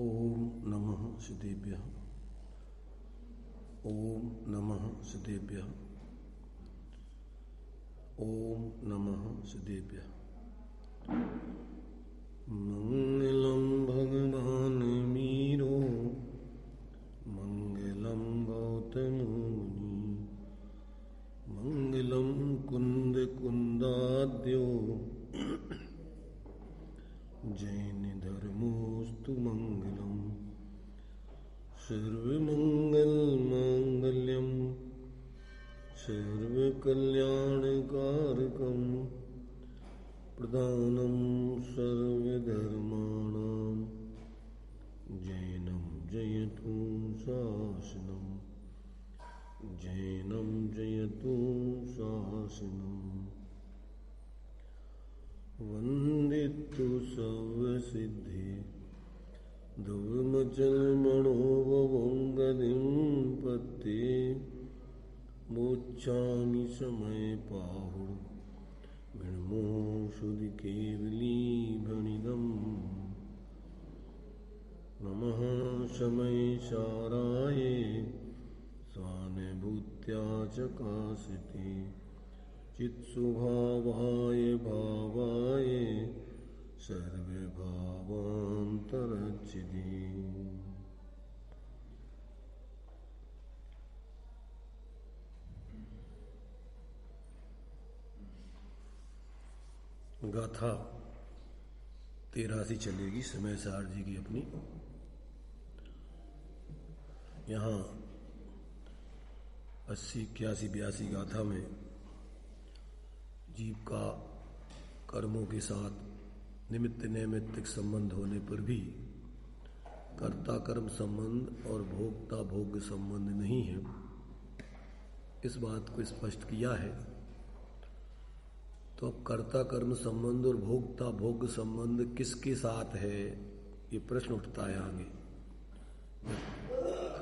ओम नमः सिद्धेभ्यः। ओम नमः सिद्धेभ्यः। ओम नमः सिद्धेभ्यः। मंगलम भगवान मीरो, मंगलम गौतम मुनि, मंगलम कुंद कुंदाद्यो, जैन धर्मोस्तु मंगलम। सर्वमंगल मांगल्यम सर्वकल्याणकारकम, प्रधानम सर्वधर्माणां, जैनं जयतु शासनम, जैनं जयतु शासनम। वंदितु सर्वसिद्धि ध्रुवमचलमणोवंगदिं पत्ते, मोक्षामि समय पाहुः विमोषुधि केवली भणिदम्। नमः समय साराय स्वानुभूत्या चकाशिते, चित्स्वभावाय भावाय सर्वभावान्तरच्छिदे। गाथा 83 चलेगी समय सार जी की अपनी। यहाँ 80, 81, 82 गाथा में जीव का कर्मों के साथ निमित्त नैमित्तिक संबंध होने पर भी कर्ता कर्म संबंध और भोक्ता भोग्य संबंध नहीं है, इस बात को स्पष्ट किया है। तो अब कर्ता कर्म संबंध और भोक्ता भोग्य संबंध किसके साथ है, ये प्रश्न उठता है आगे।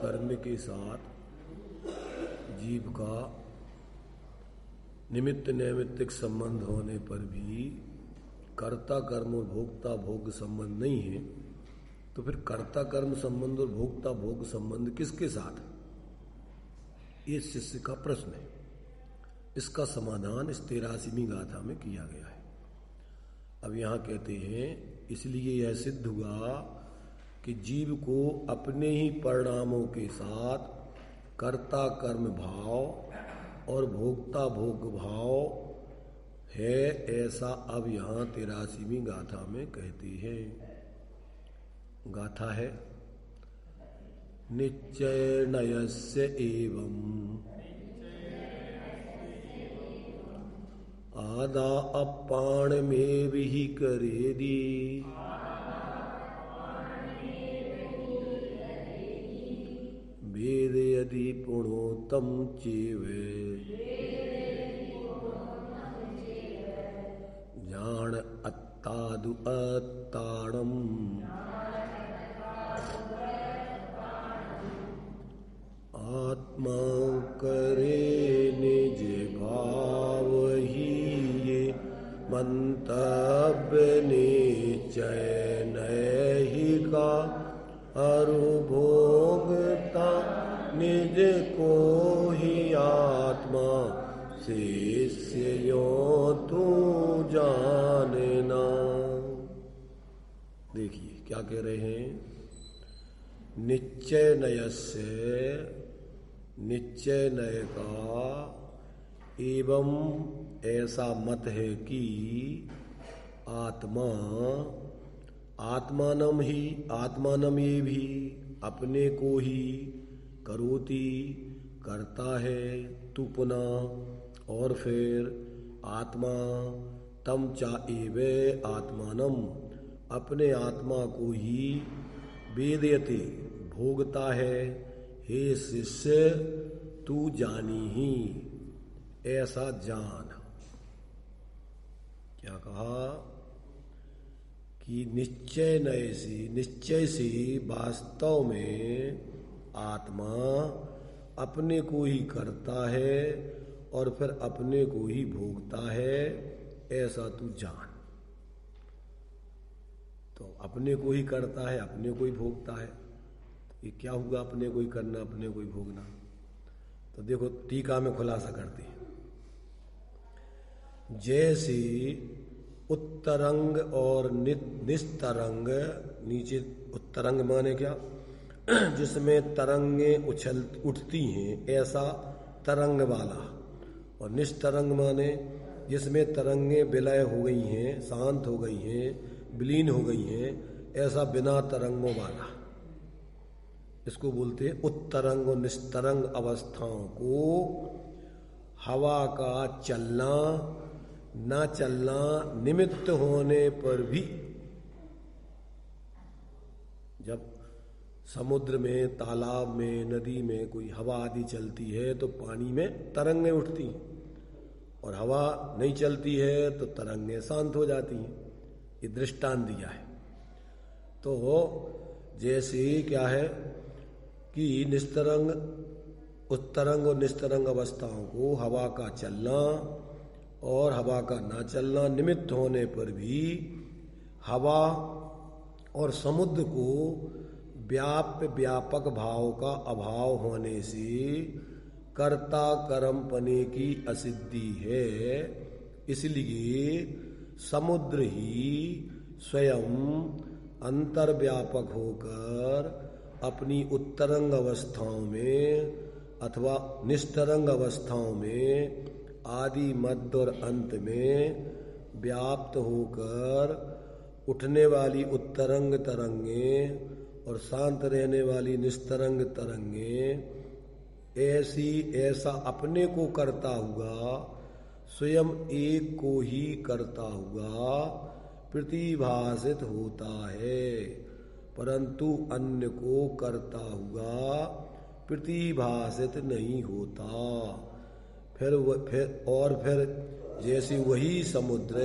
कर्म के साथ जीव का निमित्त नैमित्तिक संबंध होने पर भी कर्ता कर्म और भोक्ता भोग संबंध नहीं है, तो फिर कर्ता कर्म संबंध और भोक्ता भोग संबंध किसके साथ है, ये शिष्य का प्रश्न है। इसका समाधान इस 83वीं गाथा में किया गया है। अब यहाँ कहते हैं, इसलिए यह सिद्ध हुआ कि जीव को अपने ही परिणामों के साथ कर्ता कर्म भाव और भोक्ता भोग भाव है, ऐसा अब यहाँ 83वीं गाथा में कहती है। गाथा है, निश्चय नयस्य एवं आदा अपाण में भी करेदी, वेद यदि पुणोतम चेवे, जान अत्तादु अत्ताणम, आत्मा करे निज भाव ही, ये मंतव्य निश्चय नहीं का, अरुभोगता निज को ही आत्मा, शिष्य यो तू जानना। देखिए क्या कह रहे हैं, निश्चय नयस्य, निश्चय नय का एवं ऐसा मत है कि आत्मा, आत्मानम ही, आत्मानम ये भी अपने को ही, करोति करता है, तू पुनः और फिर आत्मा, तम चा एवे आत्मानम अपने आत्मा को ही, वेदयते भोगता है, हे शिष्य तू जानी ही, ऐसा जान। क्या कहा कि निश्चय नय से, निश्चय से वास्तव में आत्मा अपने को ही करता है और फिर अपने को ही भोगता है, ऐसा तू जान। तो अपने को ही करता है, अपने को ही भोगता है। ये क्या हुआ अपने को ही करना, अपने को ही भोगना? तो देखो टीका में खुलासा करते हैं। जैसे उत्तरंग और निस्तरंग, नीचे उत्तरंग माने क्या, जिसमें तरंगे उछल उठती हैं ऐसा तरंग वाला, और निस्तरंग माने जिसमें तरंगे विलय हो गई हैं, शांत हो गई हैं, विलीन हो गई हैं, ऐसा बिना तरंगों वाला, इसको बोलते हैं उत्तरंग और निस्तरंग अवस्थाओं को हवा का चलना ना चलना निमित्त होने पर भी, जब समुद्र में, तालाब में, नदी में कोई हवा आदि चलती है तो पानी में तरंगें उठती हैं, और हवा नहीं चलती है तो तरंगें शांत हो जाती हैं। ये दृष्टांत दिया है। तो जैसे क्या है कि निस्तरंग, उत्तरंग और निस्तरंग अवस्थाओं को हवा का चलना और हवा का ना चलना निमित्त होने पर भी हवा और समुद्र को व्यापक भाव का अभाव होने से कर्ता कर्म पने की असिद्धि है। इसलिए समुद्र ही स्वयं अंतर्व्यापक होकर अपनी उत्तरंग अवस्थाओं में अथवा निस्तरंग अवस्थाओं में आदि मध्य और अंत में व्याप्त होकर उठने वाली उत्तरंग तरंगें और शांत रहने वाली निस्तरंग तरंगें ऐसा अपने को करता हुआ, स्वयं एक को ही करता हुआ प्रतिभासित होता है, परंतु अन्य को करता हुआ प्रतिभासित नहीं होता। फिर जैसे वही समुद्र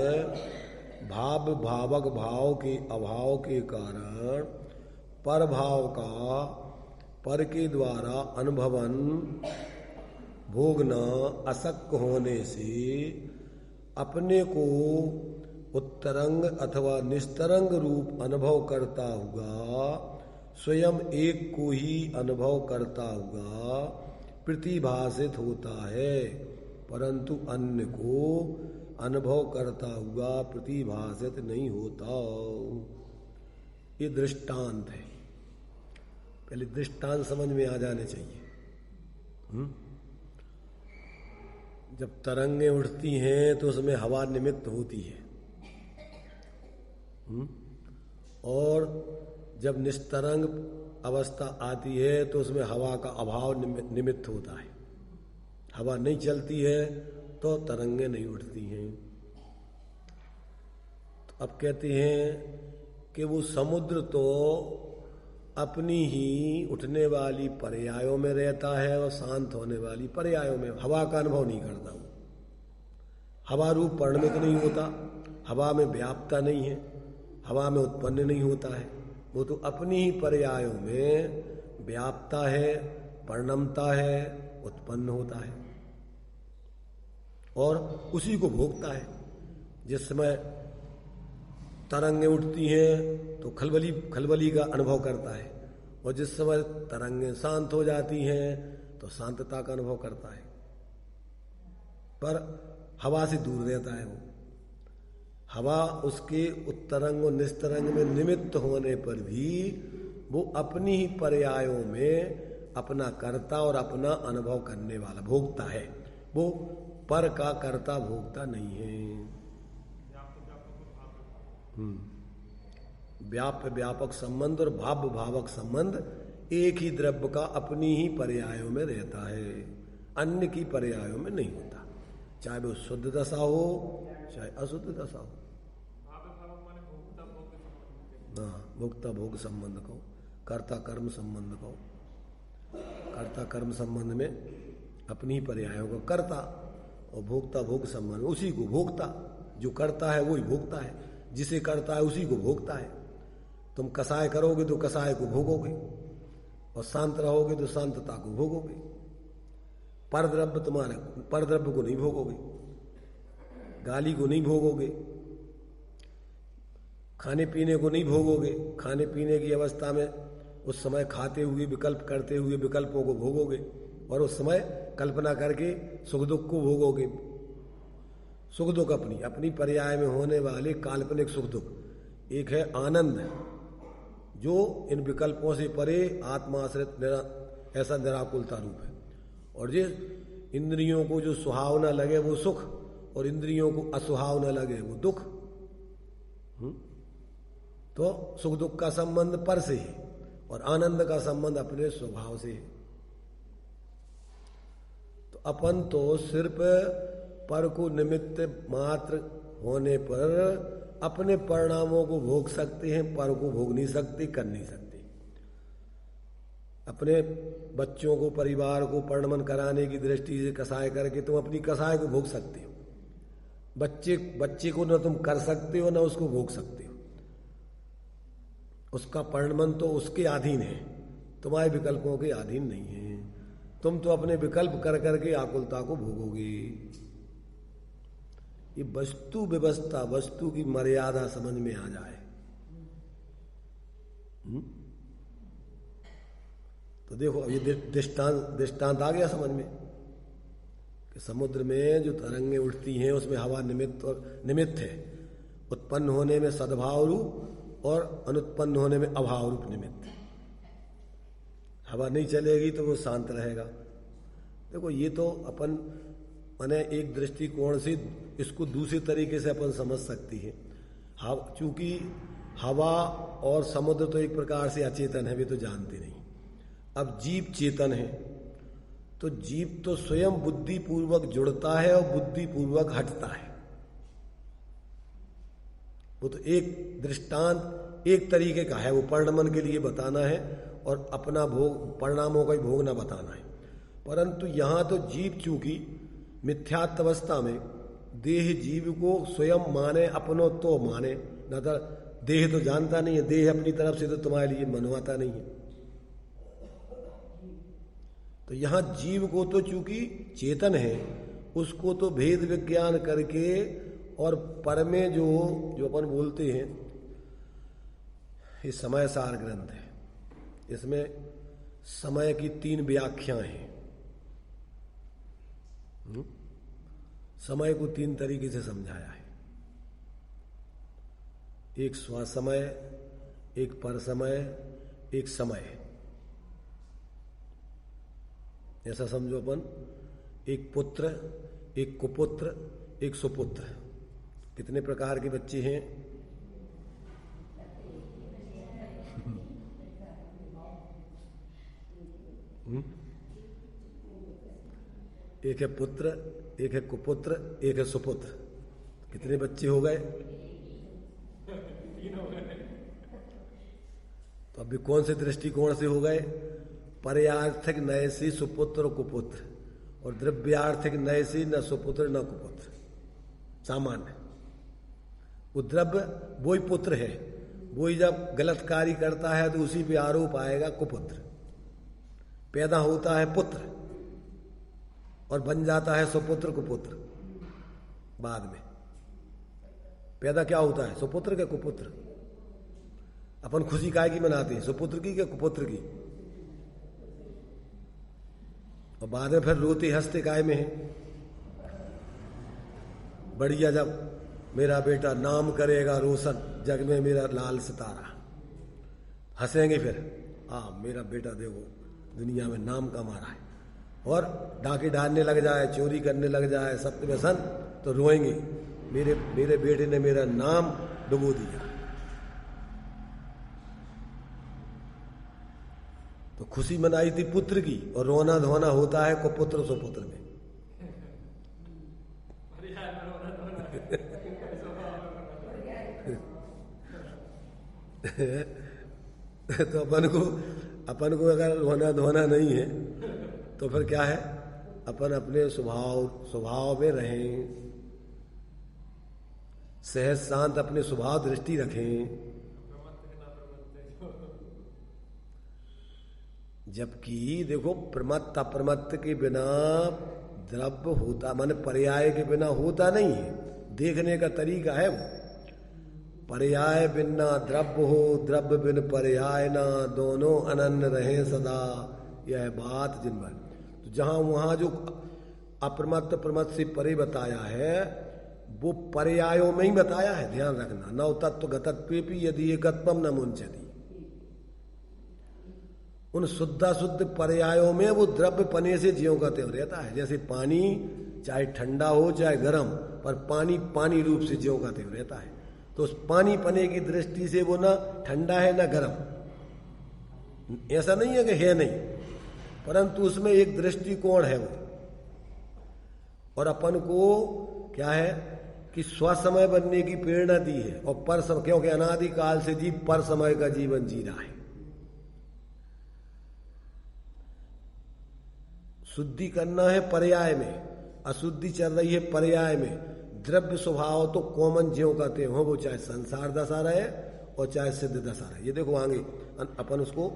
भावक भाव के अभाव के कारण पर भाव का पर के द्वारा अनुभवन भोगना अशक्य होने से अपने को उत्तरंग अथवा निस्तरंग रूप अनुभव करता हुआ, स्वयं एक को ही अनुभव करता हुआ प्रतिभासित होता है, परंतु अन्य को अनुभव करता हुआ प्रतिभासित नहीं होता। ये दृष्टांत है। पहले दृष्टांत समझ में आ जाने चाहिए। जब तरंगें उठती हैं तो उसमें हवा निमित्त होती है, और जब निस्तरंग अवस्था आती है तो उसमें हवा का अभाव निमित्त होता है। हवा नहीं चलती है तो तरंगें नहीं उठती हैं। तो अब कहते हैं कि वो समुद्र तो अपनी ही उठने वाली पर्यायों में रहता है और शांत होने वाली पर्यायों में, हवा का अनुभव नहीं करता। वो हवा रूप परिणमित नहीं होता, हवा में व्याप्तता नहीं है, हवा में उत्पन्न नहीं होता है। वो तो अपनी ही पर्यायों में व्याप्तता है, परिणमता है, उत्पन्न होता है और उसी को भोगता है। जिस समय तरंगें उठती हैं तो खलबली का अनुभव करता है, और जिस समय तरंगें शांत हो जाती हैं तो शांतता का अनुभव करता है, पर हवा से दूर रहता है। वो हवा उसके उत्तरंग और निस्तरंग में निमित्त होने पर भी वो अपनी ही पर्यायों में अपना कर्ता और अपना अनुभव करने वाला भोगता है। वो पर का कर्ता भोगता नहीं है। व्यापक संबंध और भावक संबंध एक ही द्रव्य का अपनी ही पर्यायों में रहता है, अन्य की पर्यायों में नहीं होता, चाहे वो शुद्ध दशा हो चाहे अशुद्ध दशा हो। हाँ, भोक्ता भोग संबंध को, कर्ता कर्म संबंध को, कर्ता कर्म संबंध में अपनी पर्यायों को कर्ता और भोक्ता भोग संबंध उसी को भोक्ता। जो करता है वही भोगता है, जिसे करता है उसी को भोगता है। तुम कसाय करोगे तो कसाय को भोगोगे, और शांत रहोगे तो शांतता को भोगोगे। परद्रव्य को नहीं भोगोगे, गाली को नहीं भोगोगे, खाने पीने को नहीं भोगोगे, खाने पीने की अवस्था में उस समय खाते हुए विकल्प करते हुए विकल्पों को भोगोगे, और उस समय कल्पना करके सुख दुख को भोगोगे। सुख दुख अपनी अपनी पर्याय में होने वाले काल्पनिक सुख दुख। एक है आनंद, जो इन विकल्पों से परे आत्माश्रित ऐसा निराकुलता रूप है। और जिस इंद्रियों को जो सुहावना लगे वो सुख, और इंद्रियों को असुहावना लगे वो दुख। तो सुख दुख का संबंध पर से है, और आनंद का संबंध अपने स्वभाव से है। तो अपन तो सिर्फ पर को निमित्त मात्र होने पर अपने परिणामों को भोग सकते हैं, पर को भोग नहीं सकते, कर नहीं सकते। अपने बच्चों को, परिवार को परिणमन कराने की दृष्टि से कसाय करके तुम अपनी कसाय को भोग सकते हो। बच्चे को न तुम कर सकते हो, न उसको भोग सकते हो। उसका परिणमन तो उसके अधीन है, तुम्हारे विकल्पों के अधीन नहीं है। तुम तो अपने विकल्प कर करके आकुलता को भोगोगे। ये वस्तु व्यवस्था, वस्तु की मर्यादा समझ में आ जाए तो देखो, अब ये दृष्टांत आ गया समझ में कि समुद्र में जो तरंगें उठती हैं उसमें हवा निमित्त है। उत्पन्न होने में सद्भाव रूप और अनुत्पन्न होने में अभाव रूप निमित्त। हवा नहीं चलेगी तो वो शांत रहेगा। देखो, ये तो अपन माने एक दृष्टिकोण से इसको दूसरे तरीके से अपन समझ सकती है। चूंकि हवा और समुद्र तो एक प्रकार से अचेतन है, वे तो जानते नहीं। अब जीव चेतन है, तो जीव तो स्वयं बुद्धि पूर्वक जुड़ता है और बुद्धि पूर्वक हटता है। वो तो एक दृष्टांत एक तरीके का है, वो परिणमन के लिए बताना है और अपना भोग, परिणामों का ही भोग न बताना है। परंतु यहां तो जीव चूंकि मिथ्यात्वस्था में देह जीव को स्वयं माने, अपनो तो माने, न तो देह तो जानता नहीं है। देह अपनी तरफ से तो तुम्हारे लिए मनवाता नहीं है। तो यहां जीव को तो चूंकि चेतन है, उसको तो भेद विज्ञान करके और पर में जो अपन बोलते हैं, ये समय सार ग्रंथ है। इसमें समय की 3 व्याख्याएं हैं। समय को 3 तरीके से समझाया है। एक स्वसमय, एक पर समय, एक समय। ऐसा समझो अपन, एक पुत्र, एक कुपुत्र, एक सुपुत्र। कितने प्रकार के बच्चे हैं? एक है पुत्र, एक है कुपुत्र, एक है सुपुत्र। कितने बच्चे हो गए? तो अभी कौन से दृष्टिकोण से हो गए? पर्यार्थिक नय से सुपुत्र और कुपुत्र, और द्रव्यार्थिक नय से न सुपुत्र न कुपुत्र। सामान्य वो द्रव्य वही पुत्र है, वही जब गलत कार्य करता है तो उसी पे आरोप आएगा कुपुत्र। पैदा होता है पुत्र और बन जाता है सुपुत्र कुपुत्र। बाद में पैदा क्या होता है? सुपुत्र के कुपुत्र। अपन खुशी काय की मनाते हैं? सुपुत्र की क्या कुपुत्र की? और बाद में फिर रोते हंसते काय में है? बढ़िया, जब मेरा बेटा नाम करेगा रोशन, जग में मेरा लाल सितारा, हंसेंगे फिर, मेरा बेटा देखो दुनिया में नाम कमा रहा है। और डाके डालने लग जाए, चोरी करने लग जाए, सत्य व्यसन, तो रोएंगे, मेरे बेटे ने मेरा नाम डुबो दिया। तो खुशी मनाई थी पुत्र की, और रोना धोना होता है कुपुत्र सुपुत्र में। तो अपन को अगर रोना धोना नहीं है तो फिर क्या है? अपन अपने स्वभाव में रहें, सहज शांत अपने स्वभाव दृष्टि रखें। जबकि देखो, प्रमत्त अप्रमत्त के बिना द्रव्य होता, माने पर्याय के बिना होता नहीं है। देखने का तरीका है वो। पर्याय बिन ना द्रव्य हो, द्रव्य बिन पर्याय ना, दोनों अनन्य रहे सदा। यह बात जिन पर तो जहां वहां जो अप्रमत्त प्रमत्त से परे बताया है वो पर्यायों में ही बताया है, ध्यान रखना। नव तत्व गतत्वेपि यदि एकत्वम न मुंचति, उन शुद्धाशुद्ध पर्यायों में वो द्रव्य पने से ज्यों का त्यों रहता है। जैसे पानी चाहे ठंडा हो चाहे गर्म, पर पानी पानी रूप से ज्यों का त्यों रहता है। तो उस पानी पने की दृष्टि से वो ना ठंडा है ना गर्म, ऐसा नहीं है कि है नहीं, परंतु उसमें एक दृष्टिकोण है वो। और अपन को क्या है कि स्वसमय बनने की प्रेरणा दी है, और पर समय, क्योंकि अनादिकाल से जीव पर समय का जीवन जी रहा है। शुद्धि करना है पर्याय में, अशुद्धि चल रही है पर्याय में। द्रव्य स्वभाव तो कॉमन ज्यों कहते हो, वो चाहे संसार दशा रहे और चाहे सिद्ध दशा रहे। ये देखो आगे अपन उसको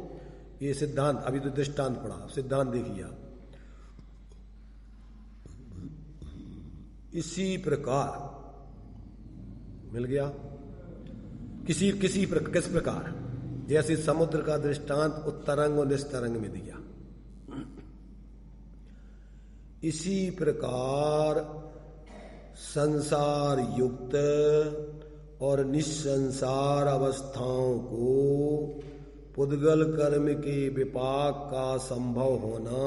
ये सिद्धांत, अभी तो दृष्टांत पढ़ा, सिद्धांत देखिए आप। इसी प्रकार मिल गया किस प्रकार, जैसे समुद्र का दृष्टांत उत्तरंग और निस्तरंग में दिया, इसी प्रकार संसार युक्त और निस्संसार अवस्थाओं को पुद्गल कर्म के विपाक का संभव होना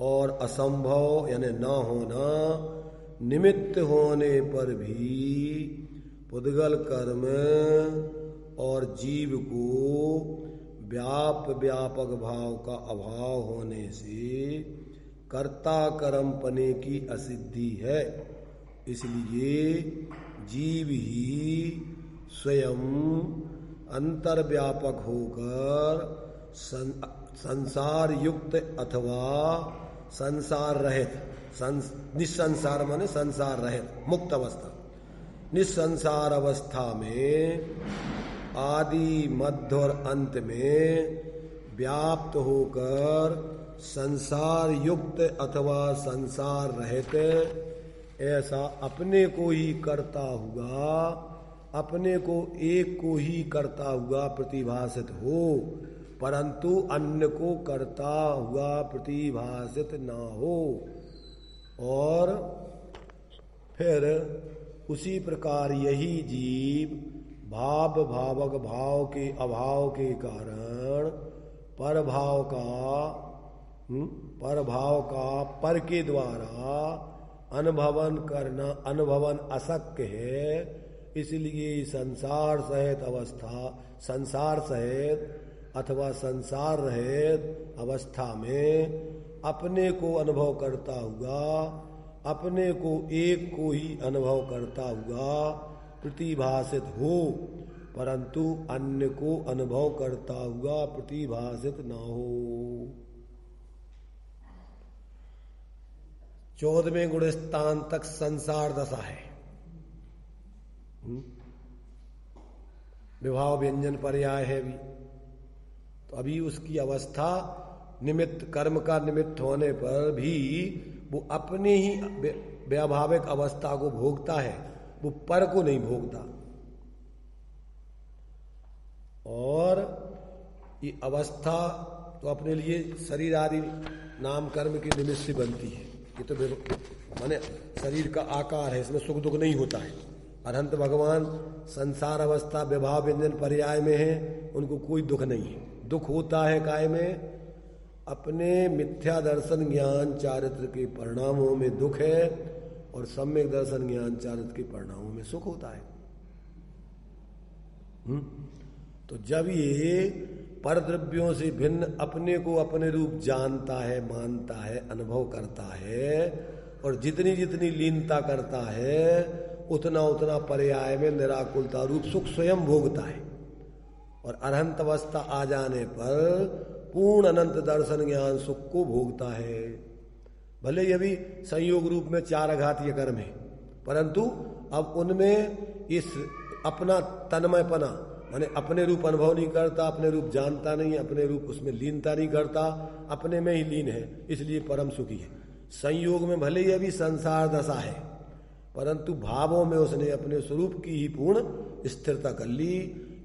और असंभव यानी न होना निमित्त होने पर भी पुद्गल कर्म और जीव को व्यापक भाव का अभाव होने से कर्ता कर्म पने की असिद्धि है। इसलिए जीव ही स्वयं अंतर्व्यापक होकर संसार युक्त अथवा संसार रहित, निस्संसार माने संसार रहित मुक्त अवस्था, निस्संसार अवस्था में आदि मध्य और अंत में व्याप्त होकर संसार युक्त अथवा संसार रहित ऐसा अपने को ही करता हुआ, अपने को एक को ही करता हुआ प्रतिभासित हो, परंतु अन्य को करता हुआ प्रतिभासित ना हो। और फिर उसी प्रकार यही जीव भावक भाव के अभाव के कारण परभाव का पर के द्वारा अनुभवन अशक्य है। इसलिए संसार सहित अथवा संसार रहित अवस्था में अपने को अनुभव करता हुआ, अपने को एक को ही अनुभव करता हुआ प्रतिभासित हो, परंतु अन्य को अनुभव करता हुआ प्रतिभासित न हो। 14वें गुणस्थान तक संसार दशा है। विभाव व्यंजन पर्याय है भी, तो अभी उसकी अवस्था निमित्त, कर्म का निमित्त होने पर भी वो अपने ही व्याभाविक अवस्था को भोगता है, वो पर को नहीं भोगता। और ये अवस्था तो अपने लिए शरीर आदि नाम कर्म के निमित्त से बनती है। ये तो माने शरीर का आकार है, इसमें सुख दुख नहीं होता है। अनंत भगवान संसार अवस्था विभाव व्यंजन पर्याय में है, उनको कोई दुख नहीं है। दुख होता है काय में? अपने मिथ्या दर्शन ज्ञान चारित्र के परिणामों में दुख है, और सम्यक दर्शन ज्ञान चारित्र के परिणामों में सुख होता है। तो जब ये पर द्रव्यों से भिन्न अपने को अपने रूप जानता है, मानता है, अनुभव करता है, और जितनी जितनी लीनता करता है उतना उतना पर्याय में निराकुलता रूप सुख स्वयं भोगता है। और अनंत अवस्था आ जाने पर पूर्ण अनंत दर्शन ज्ञान सुख को भोगता है। भले ये भी संयोग रूप में 4 आघातीय कर्म है, परंतु अब उनमें इस अपना तन्मयपना माने अपने रूप अनुभव नहीं करता, अपने रूप जानता नहीं, अपने रूप उसमें लीनता नहीं करता, अपने में ही लीन है, इसलिए परम सुखी है। संयोग में भले ही अभी संसार दशा है, परंतु भावों में उसने अपने स्वरूप की ही पूर्ण स्थिरता कर ली,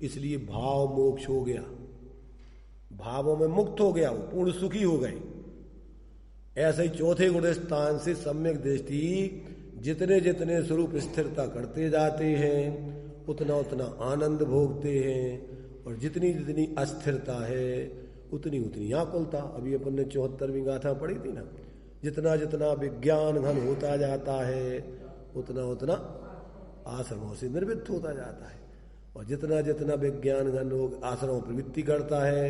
इसलिए भाव मोक्ष हो गया, भावों में मुक्त हो गया, वो पूर्ण सुखी हो गए। ऐसे ही चौथे गुण स्थान से सम्यक दृष्टि जितने जितने स्वरूप स्थिरता करते जाते हैं उतना उतना आनंद भोगते हैं, और जितनी जितनी अस्थिरता है उतनी उतनी आकुलता। अभी अपन ने 74वीं गाथा पढ़ी थी ना, जितना जितना विज्ञान घन होता जाता है उतना उतना आश्रमों से निर्वृत्त होता जाता है, और जितना जितना विज्ञान घन लोग आश्रमों प्रवृत्ति करता है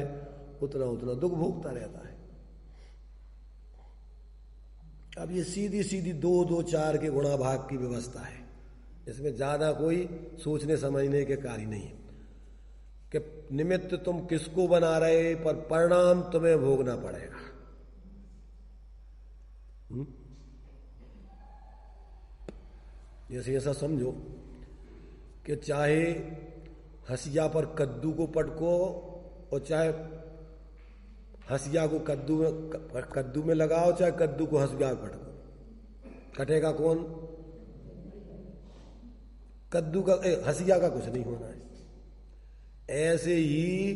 उतना उतना दुख भोगता रहता है। अब ये सीधी सीधी 2 2 4 के गुणाभाग की व्यवस्था है, इसमें ज्यादा कोई सोचने समझने के कार्य नहीं है कि निमित्त तुम किसको बना रहे, पर परिणाम तुम्हें भोगना पड़ेगा। जैसे ऐसा समझो कि चाहे हंसिया पर कद्दू को पटको और चाहे हंसिया को कद्दू में लगाओ, चाहे कद्दू को हंसिया पटको, कटेगा कौन? कद्दू का हंसिया का कुछ नहीं होना है। ऐसे ही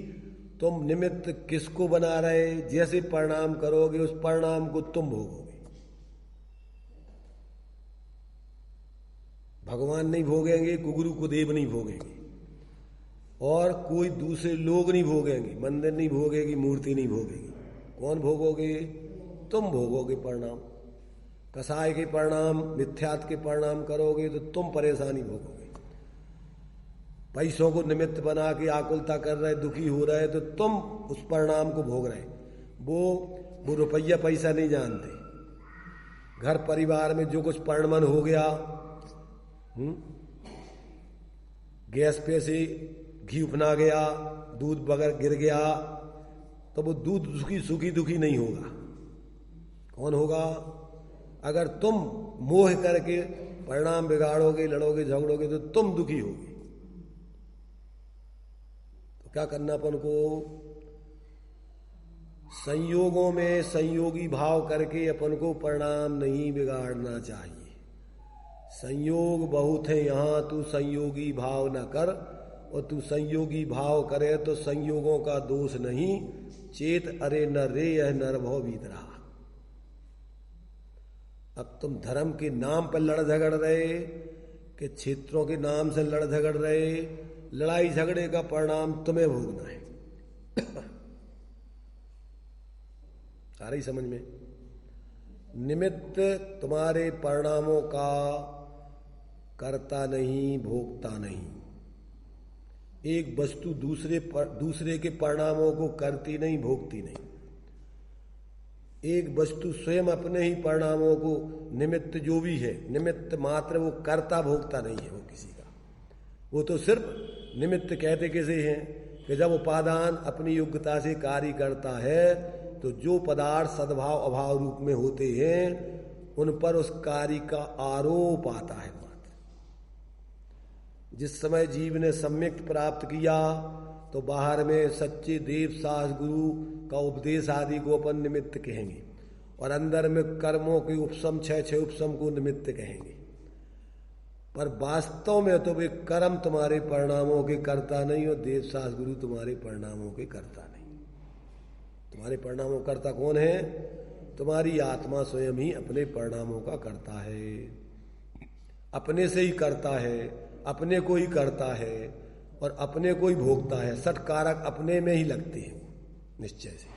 तुम निमित्त किसको बना रहे, जैसे परिणाम करोगे उस परिणाम को तुम भोगोगे। भगवान नहीं भोगेंगे, कुगुरु को देव नहीं भोगेंगे, और कोई दूसरे लोग नहीं भोगेंगे, मंदिर नहीं भोगेगी, मूर्ति नहीं भोगेगी। कौन भोगोगे? तुम भोगोगे परिणाम। कसाय के परिणाम, मिथ्यात के परिणाम करोगे तो तुम परेशानी भोगोगे। पैसों को निमित्त बना के आकुलता कर रहे, दुखी हो रहे, तो तुम उस परिणाम को भोग रहे। वो रुपया पैसा नहीं जानते। घर परिवार में जो कुछ परिणमन हो गया, गैस पे से घी उपना गया, दूध बगैर गिर गया, तो वो दूध सुखी दुखी नहीं होगा। कौन होगा? अगर तुम मोह करके परिणाम बिगाड़ोगे, लड़ोगे, झगड़ोगे तो तुम दुखी होगे। तो क्या करना अपन को? संयोगों में संयोगी भाव करके अपन को परिणाम नहीं बिगाड़ना चाहिए। संयोग बहुत है यहाँ, तू संयोगी भाव न कर, और तू संयोगी भाव करे तो संयोगों का दोष नहीं। चेत अरे न रे यह नरभव भीतरा। अब तुम धर्म के नाम पर लड़ झगड़ रहे, कि क्षेत्रों के नाम से लड़ झगड़ रहे, लड़ाई झगड़े का परिणाम तुम्हें भोगना है। आ रही समझ में? निमित्त तुम्हारे परिणामों का करता नहीं, भोगता नहीं। एक वस्तु दूसरे के परिणामों को करती नहीं, भोगती नहीं। एक वस्तु स्वयं अपने ही परिणामों को, निमित्त जो भी है, निमित्त मात्र, वो करता भोगता नहीं है वो किसी का। वो तो सिर्फ निमित्त कहते किसे हैं कि जब उपादान अपनी योग्यता से कार्य करता है तो जो पदार्थ सद्भाव अभाव रूप में होते हैं उन पर उस कार्य का आरोप आता है मात्र। जिस समय जीव ने सम्यक प्राप्त किया तो बाहर में सच्चे देव शास्त्र गुरु का उपदेश आदि को अपन निमित्त कहेंगे, और अंदर में कर्मों के उपशम, छह उपशम को निमित्त कहेंगे। पर वास्तव में तो वे कर्म तुम्हारे परिणामों के करता नहीं, और देव शास्त्र गुरु तुम्हारे परिणामों के करता नहीं। तुम्हारे परिणामों का करता कौन है? तुम्हारी आत्मा स्वयं ही अपने परिणामों का करता है। अपने से ही करता है, अपने को ही करता है, और अपने को ही भोगता है। सठ कारक अपने में ही लगते हैं निश्चय से।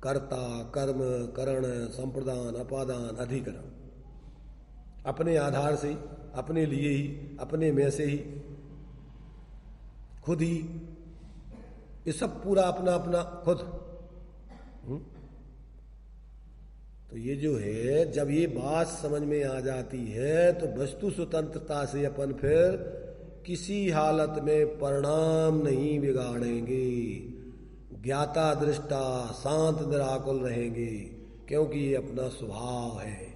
कर्ता, कर्म, करण, संप्रदान, अपादान, अधिकरण, अपने आधार से ही, अपने लिए ही, अपने में से ही, खुद ही, ये सब पूरा अपना अपना खुद। तो ये जो है, जब ये बात समझ में आ जाती है तो वस्तु स्वतंत्रता से अपन फिर किसी हालत में परिणाम नहीं बिगाड़ेंगे। ज्ञाता दृष्टा शांत निराकुल रहेंगे, क्योंकि ये अपना स्वभाव है।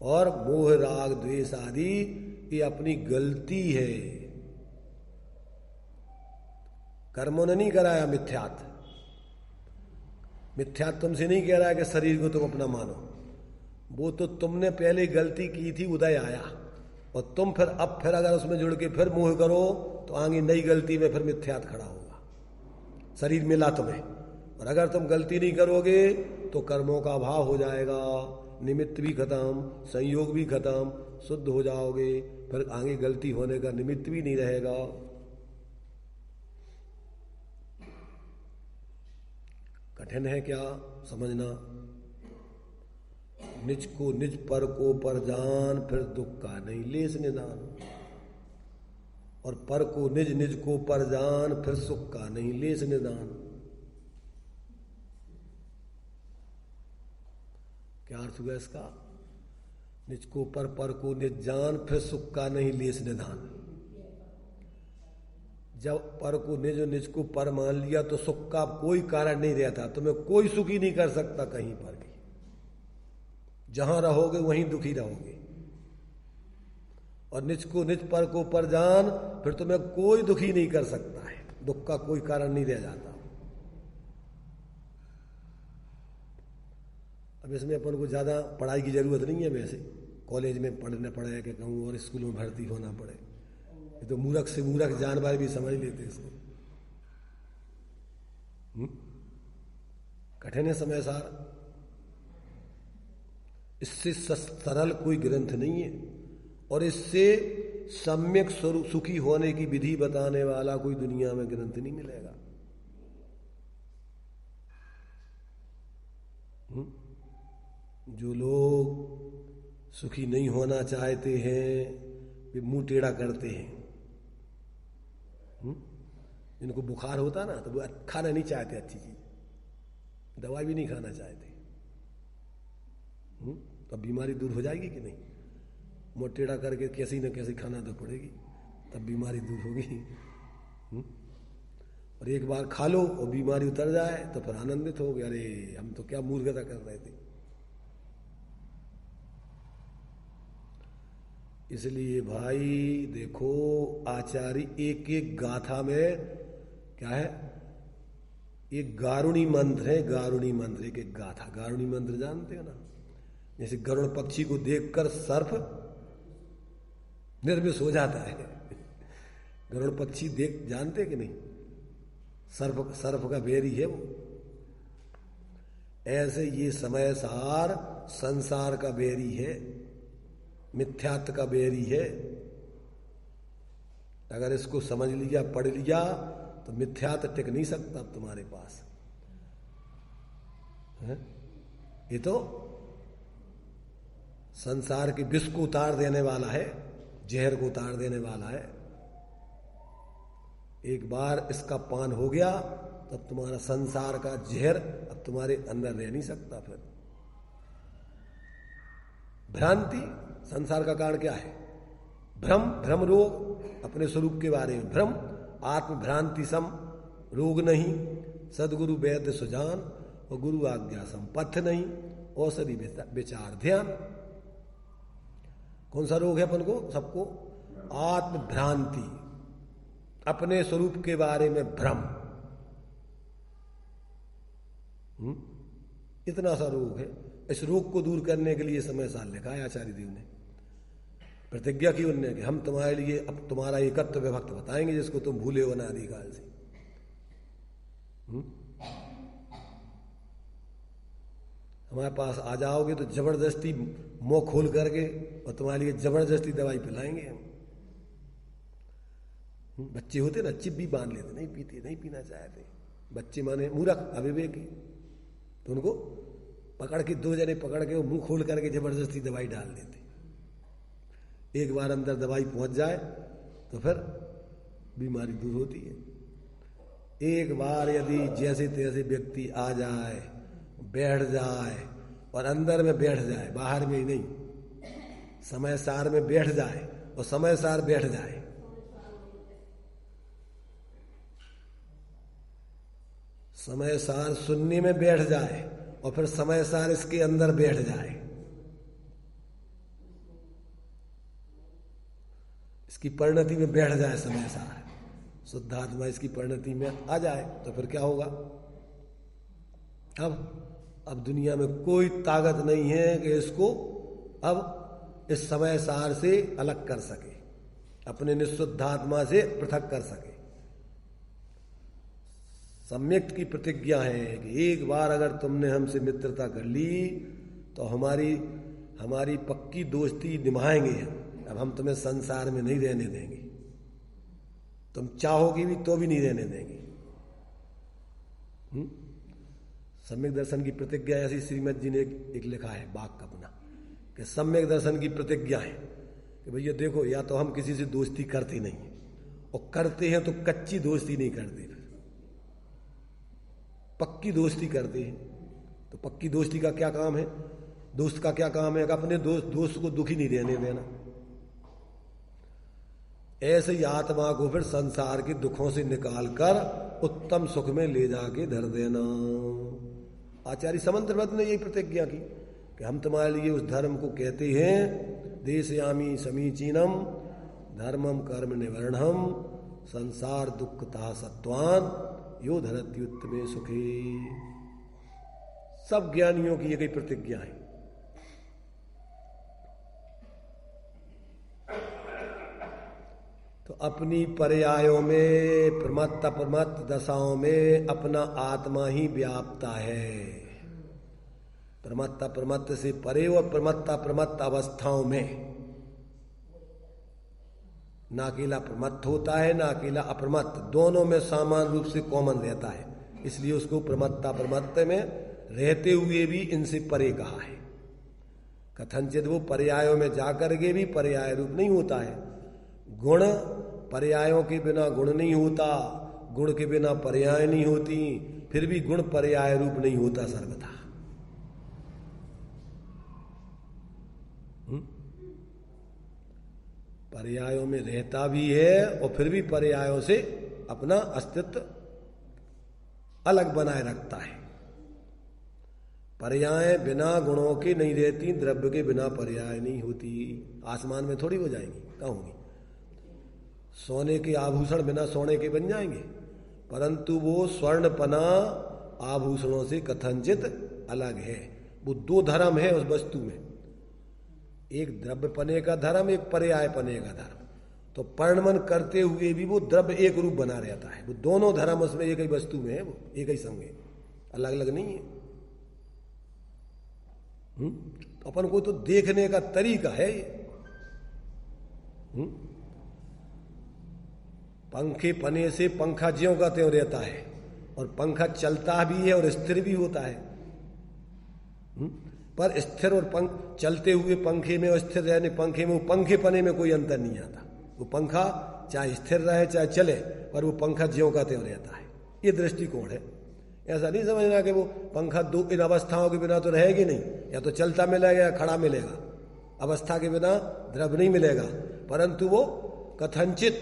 और मोह राग द्वेष आदि ये अपनी गलती है। कर्मों ने नहीं कराया मिथ्यात्व। मिथ्यात्व तुमसे नहीं कह रहा है कि शरीर को तुम अपना मानो। वो तो तुमने पहले गलती की थी, उदय आया, और तुम फिर अगर उसमें जुड़ के फिर मोह करो तो आगे नई गलती में फिर मिथ्यात खड़ा होगा, शरीर मिला तुम्हें। और अगर तुम गलती नहीं करोगे तो कर्मों का अभाव हो जाएगा, निमित्त भी खत्म, संयोग भी खत्म, शुद्ध हो जाओगे, फिर आगे गलती होने का निमित्त भी नहीं रहेगा। कठिन है क्या समझना? निज को निज पर को पर जान, फिर दुख का नहीं लेस निदान। और पर को निज निज को पर जान, फिर सुख का नहीं लेस निदान। क्या अर्थ हुआ इसका? निज को पर को निज जान, फिर सुख का नहीं लेस निदान। जब पर को निज को पर मान लिया तो सुख का कोई कारण नहीं रहता, तुम्हें कोई सुखी नहीं कर सकता कहीं पर भी। जहां रहोगे वहीं दुखी रहोगे। और निज को निज पर को पर जान, फिर तुम्हें कोई दुखी नहीं कर सकता है, दुख का कोई कारण नहीं रह जाता। अब इसमें अपन को ज्यादा पढ़ाई की जरूरत नहीं है, वैसे कॉलेज में पढ़ना पड़े कि कहूँ और स्कूल में भर्ती होना पड़े, ये तो मूर्ख से मूर्ख जानवर भी समझ लेते इसको। कठिन है समय सार। इससे सरल कोई ग्रंथ नहीं है, और इससे सम्यक स्वरूप सुखी होने की विधि बताने वाला कोई दुनिया में ग्रंथ नहीं मिलेगा। जो लोग सुखी नहीं होना चाहते हैं वे मुंह टेढ़ा करते हैं। जिनको बुखार होता ना तो वो खाना नहीं चाहते, अच्छी चीज, दवाई भी नहीं खाना चाहते। तो बीमारी दूर हो जाएगी कि नहीं? मुंह टेढ़ा करके कैसी न कैसी खाना तो पड़ेगी, तब बीमारी दूर होगी। और एक बार खा लो और बीमारी उतर जाए तो फिर आनंदित हो गए, अरे हम तो क्या मूर्खता कर रहे थे। इसलिए भाई देखो, आचार्य एक एक गाथा में क्या है, एक गारुणी मंत्र है, गारुणी मंत्र, एक एक गाथा। गारुणी मंत्र जानते हो ना? जैसे गरुड़ पक्षी को देखकर सर्प निर्विष हो जाता है। गरुड़ पक्षी देख जानते कि नहीं? सर्प का बैरी है वो। ऐसे ये समय सार संसार का बैरी है, मिथ्यात्व का बैरी है। अगर इसको समझ लिया, पढ़ लिया तो मिथ्यात्व टिक नहीं सकता अब तुम्हारे पास है? ये तो संसार के विष को उतार देने वाला है, जहर को उतार देने वाला है। एक बार इसका पान हो गया तब तुम्हारा संसार का जहर अब तुम्हारे अंदर रह नहीं सकता। फिर भ्रांति संसार का कारण क्या है? भ्रम रोग, अपने स्वरूप के बारे में भ्रम। आत्म भ्रांति सम रोग नहीं, सदगुरु वैद्य सुजान, और गुरु आज्ञा सम पथ नहीं, औषधि विचार ध्यान। कौन सा रोग है अपन को? सबको आत्म भ्रांति, अपने स्वरूप के बारे में भ्रम। इतना सा रोग है। इस रोग को दूर करने के लिए समय साल लिखा है आचार्य देव ने, प्रतिज्ञा की उन्होंने कि हम तुम्हारे लिए अब तुम्हारा एकत्व विभक्त बताएंगे जिसको तुम भूले हो अनादिकाल से। हमारे पास आ जाओगे तो जबरदस्ती मुंह खोल करके और तुम्हारे लिए जबरदस्ती दवाई पिलाएंगे हम। बच्चे होते ना, चिप भी बांध लेते, नहीं पीते, नहीं पीना चाहते बच्चे, माने मूर्ख अविवेकी, तो उनको पकड़ के, दो जने पकड़ के वो मुंह खोल करके जबरदस्ती दवाई डाल देते। एक बार अंदर दवाई पहुंच जाए तो फिर बीमारी दूर होती है। एक बार यदि जैसे तैसे व्यक्ति आ जाए, बैठ जाए और अंदर में बैठ जाए, बाहर में ही नहीं, समय सार में बैठ जाए और समय सार बैठ जाए, समय सार सुनने में बैठ जाए और फिर समय सार इसके अंदर बैठ जाए, इसकी परिणति में बैठ जाए, समय सार शुद्धात्मा इसकी परिणति में आ जाए तो फिर क्या होगा? अब अब दुनिया में कोई ताकत नहीं है कि इसको अब इस समय सार से अलग कर सके, अपने निःशुद्धात्मा से पृथक कर सके। सम्यक की प्रतिज्ञा है कि एक बार अगर तुमने हमसे मित्रता कर ली तो हमारी पक्की दोस्ती निभाएंगे हम। अब हम तुम्हें संसार में नहीं रहने देंगे, तुम चाहोगी भी तो भी नहीं रहने देंगे। सम्यक दर्शन की प्रतिज्ञा ऐसी श्रीमद जी ने एक लिखा है वाक्य अपना कि सम्यक दर्शन की प्रतिज्ञा है कि भैया देखो, या तो हम किसी से दोस्ती करते नहीं और करते हैं तो कच्ची दोस्ती नहीं करते, पक्की दोस्ती करते हैं। तो पक्की दोस्ती का क्या काम है? दोस्त का क्या काम है कि अपने दोस्त को दुखी नहीं रहने देना। ऐसे ही आत्मा को फिर संसार के दुखों से निकालकर उत्तम सुख में ले जाके धर देना। आचार्य समंतरवत ने यही प्रतिज्ञा की कि हम तुम्हारे लिए उस धर्म को कहते हैं, देशयामी समीचीनम धर्मम कर्म निवर्णम संसार दुखता सत्वान यो धरत्युत्तमे सुखे। सब ज्ञानियों की ये कई प्रतिज्ञा है। तो अपनी पर्यायों में प्रमत्त अप्रमत्त दशाओं में अपना आत्मा ही व्याप्ता है। प्रमत्त अप्रमत्त से परे और प्रमत्त अप्रमत्त अवस्थाओं में ना अकेला प्रमत्त होता है ना अकेला अप्रमत्त, दोनों में समान रूप से कॉमन रहता है। इसलिए उसको प्रमत्त अप्रमत्त में रहते हुए भी इनसे परे कहा है। कथनचित वो पर्यायों में जाकर के भी पर्याय रूप नहीं होता है। गुण पर्यायों के बिना गुण नहीं होता, गुण के बिना पर्याय नहीं होती, फिर भी गुण पर्याय रूप नहीं होता सर्वथा। पर्यायों में रहता भी है और फिर भी पर्यायों से अपना अस्तित्व अलग बनाए रखता है। पर्याय बिना गुणों के नहीं रहती, द्रव्य के बिना पर्याय नहीं होती। आसमान में थोड़ी हो जाएंगी, कहाँ होंगी? सोने के आभूषण बिना सोने के बन जाएंगे, परंतु वो स्वर्णपना आभूषणों से कथनचित अलग है। वो दो धर्म है उस वस्तु में, एक द्रव्य पने का धर्म, एक पर्याय पने का धर्म। तो परिणमन करते हुए भी वो द्रव्य एक रूप बना रहता है। वो दोनों धर्म उसमें एक ही वस्तु में है, वो एक ही संग है, अलग अलग नहीं है। तो अपन को तो देखने का तरीका है ये। पंखे पने से पंखा ज्यों का त्यों रहता है, और पंखा चलता भी है और स्थिर भी होता है। पर स्थिर और चलते हुए पंखे में और स्थिर रहने पंखे में, वो पंखे पने में कोई अंतर नहीं आता। वो पंखा चाहे स्थिर रहे चाहे चले, पर वो पंखा ज्यों का त्यों रहता है। ये दृष्टिकोण है। ऐसा नहीं समझना कि वो पंखा दो इन अवस्थाओं के बिना तो रहेगी नहीं, या तो चलता मिलेगा या खड़ा मिलेगा। अवस्था के बिना द्रव्य नहीं मिलेगा, परंतु वो कथनचित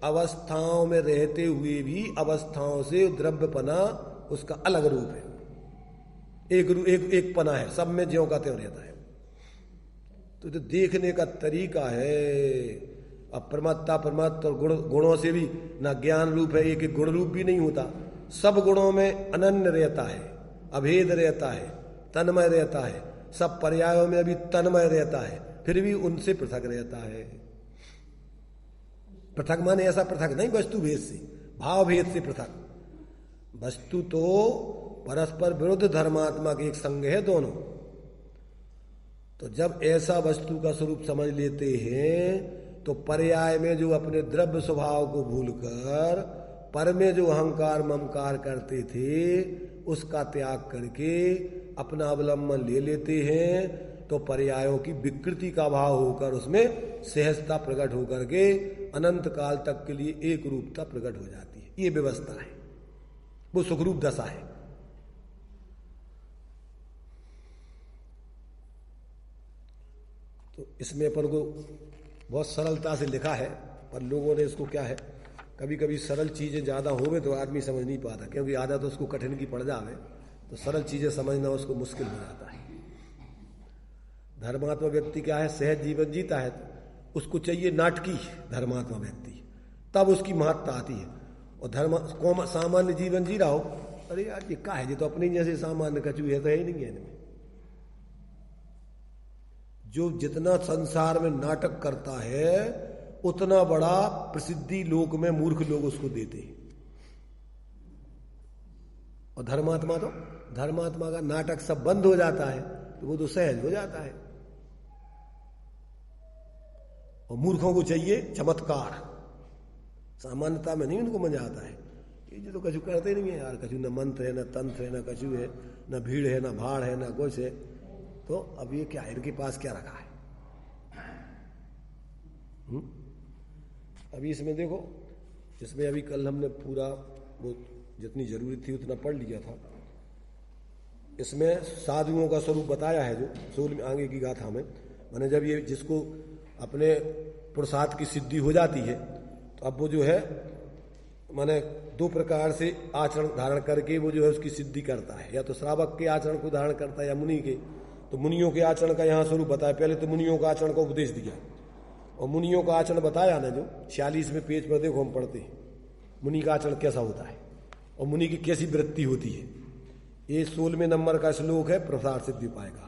अवस्थाओं में रहते हुए भी अवस्थाओं से द्रव्यपना उसका अलग रूप है। एक पना है, सब में ज्यों का त्यों रहता है। तो देखने का तरीका है। अप्रमत्ता प्रमत्त और गुणों से भी ना ज्ञान रूप है, एक गुण रूप भी नहीं होता। सब गुणों में अनन्य रहता है, अभेद रहता है, तन्मय रहता है। सब पर्यायों में भी तन्मय रहता है, फिर भी उनसे पृथक रहता है। पृथक माने ऐसा पृथक नहीं वस्तु भेद से, भाव भेद से पृथक। वस्तु तो परस्पर विरुद्ध धर्मात्मा के एक संग है दोनों। तो जब ऐसा वस्तु का स्वरूप समझ लेते हैं तो पर्याय में जो अपने द्रव्य स्वभाव को भूलकर पर में जो अहंकार ममकार करते थे उसका त्याग करके अपना अवलंबन ले लेते हैं। तो पर्यायों की विकृति का भाव होकर उसमें सहजता प्रकट होकर के अनंत काल तक के लिए एक रूपता प्रकट हो जाती है। ये व्यवस्था है, वो सुखरूप दशा है। तो इसमें अपन को बहुत सरलता से लिखा है, पर लोगों ने इसको क्या है, कभी कभी सरल चीजें ज्यादा होवे तो आदमी समझ नहीं पाता, क्योंकि आदत उसको कठिन की पड़ जावे तो सरल चीजें समझना उसको मुश्किल हो जाता है। धर्मात्मा व्यक्ति क्या है, सहज जीवन जीता है, उसको चाहिए नाटकी धर्मात्मा व्यक्ति, तब उसकी महत्ता आती है। और सामान्य जीवन जी रहा हो, अरे यार ये क्या है, ये तो अपने जैसे सामान्य कछू है तो है ही नहीं है इनमें। जो जितना संसार में नाटक करता है उतना बड़ा प्रसिद्धि लोक में मूर्ख लोग उसको देते हैं। और धर्मात्मा का नाटक सब बंद हो जाता है तो वो तो सहज हो जाता है। और मूर्खों को चाहिए चमत्कार, सामान्यता में नहीं उनको मजा आता है। ये तो कछु करते नहीं है यार, कछु न मंत्र है, न तंत्र है, न कछु है, न भीड़ है, न भाड़ है, न कुछ है। तो अब ये क्या है, इनके पास क्या रखा है? अभी इसमें देखो, इसमें अभी कल हमने पूरा वो जितनी जरूरी थी उतना पढ़ लिया था। इसमें साधुओं का स्वरूप बताया है, जो 16 में आगे की गाथा में। माने जब ये जिसको अपने पुरुषार्थ की सिद्धि हो जाती है तो अब वो जो है माने 2 प्रकार से आचरण धारण करके वो जो है उसकी सिद्धि करता है। या तो श्रावक के आचरण को धारण करता है या मुनि के। तो मुनियों के आचरण का यहाँ स्वरूप बताया। पहले तो मुनियों का आचरण का उपदेश दिया और मुनियों का आचरण बताया ना, जो 46वें पेज पर देखो हम पढ़ते हैं मुनि का आचरण कैसा होता है और मुनि की कैसी वृत्ति होती है। ये 16वें नंबर का श्लोक है पुरुषार्थ सिद्धि उपाय का।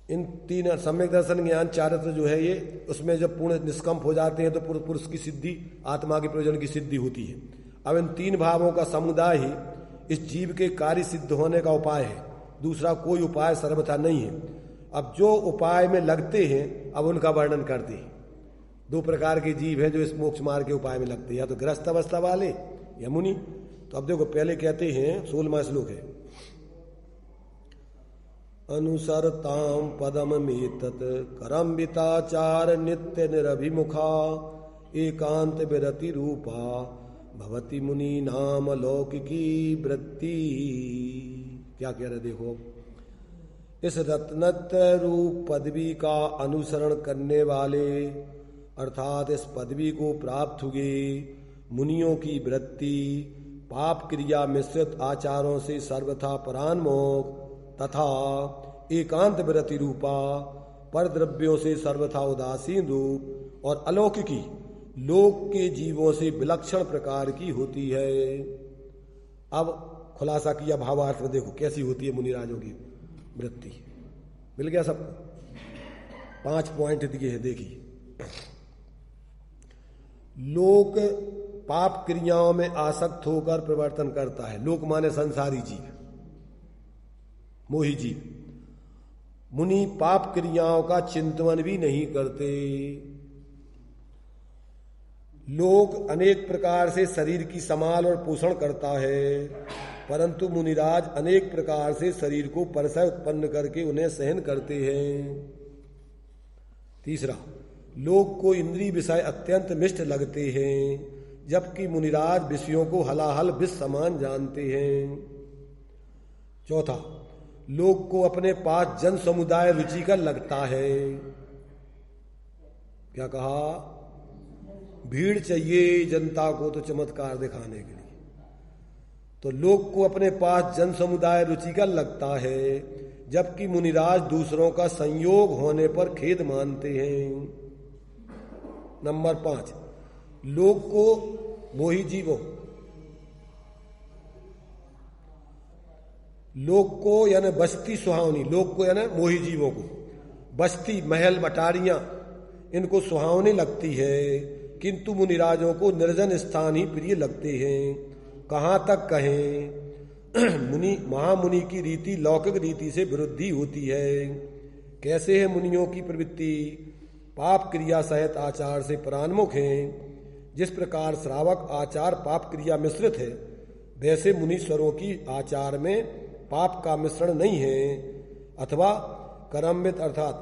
इन 3 सम्यक दर्शन ज्ञान चारित्र जो है ये, उसमें जब पूर्ण निष्कंप हो जाते हैं तो पुरुष की सिद्धि, आत्मा के प्रयोजन की सिद्धि होती है। अब इन 3 भावों का समुदाय ही इस जीव के कार्य सिद्ध होने का उपाय है, दूसरा कोई उपाय सर्वथा नहीं है। अब जो उपाय में लगते हैं अब उनका वर्णन करते हैं। 2 प्रकार के जीव हैं जो इस मोक्ष मार्ग के उपाय में लगते हैं, या तो गृहस्थ अवस्था वाले या मुनि। तो अब देखो पहले कहते हैं 16वां श्लोक है, अनुसरताम पदम मेतत करम्बिताचार नित्य निरभिमुखा एकांत विरति रूपा भवति मुनि नाम लौकिकी वृत्ति। क्या कह रहे देखो, इस रत्नत्र रूप पदवी का अनुसरण करने वाले अर्थात इस पदवी को प्राप्त हुए मुनियों की वृत्ति पाप क्रिया मिश्रित आचारों से सर्वथा परान्मुख तथा एकांत विरति रूपा पर द्रव्यों से सर्वथा उदासीन रूप और अलौकिकी लोक के जीवों से विलक्षण प्रकार की होती है। अब खुलासा किया भावार्थ में, देखो कैसी होती है मुनिराजों की वृत्ति। मिल गया सबको? 5 पॉइंट दिए हैं, देखिए। लोक पाप क्रियाओं में आसक्त होकर प्रवर्तन करता है। लोक माने संसारी जीव, मोही जीव। मुनि पाप क्रियाओं का चिंतन भी नहीं करते। लोक अनेक प्रकार से शरीर की संभाल और पोषण करता है, परंतु मुनिराज अनेक प्रकार से शरीर को परसय उत्पन्न करके उन्हें सहन करते हैं। तीसरा, लोक को इंद्रिय विषय अत्यंत मिष्ट लगते हैं, जबकि मुनिराज विषयों को हलाहल विष समान जानते हैं। चौथा, लोक को अपने पास जन समुदाय रुचिकर लगता है। क्या कहा? भीड़ चाहिए जनता को तो चमत्कार दिखाने के लिए। तो लोक को अपने पास जन समुदाय रुचिकर लगता है, जबकि मुनिराज दूसरों का संयोग होने पर खेद मानते हैं। नंबर 5, लोक को मोही जीवों, लोक को यानी बस्ती सुहावनी, लोक को यानी मोही जीवों को बस्ती महल मटारियां इनको सुहावनी लगती है, किंतु मुनिराजों को निर्जन स्थान ही प्रिय लगते हैं। कहाँ तक कहें मुनि महामुनि की रीति लौकिक रीति से विरुद्धि होती है। कैसे है मुनियों की प्रवृत्ति? पाप क्रिया सहित आचार से परान्मुख है। जिस प्रकार श्रावक आचार पाप क्रिया मिश्रित है, वैसे मुनीश्वरों की आचार में पाप का मिश्रण नहीं है, अथवा कर्मित अर्थात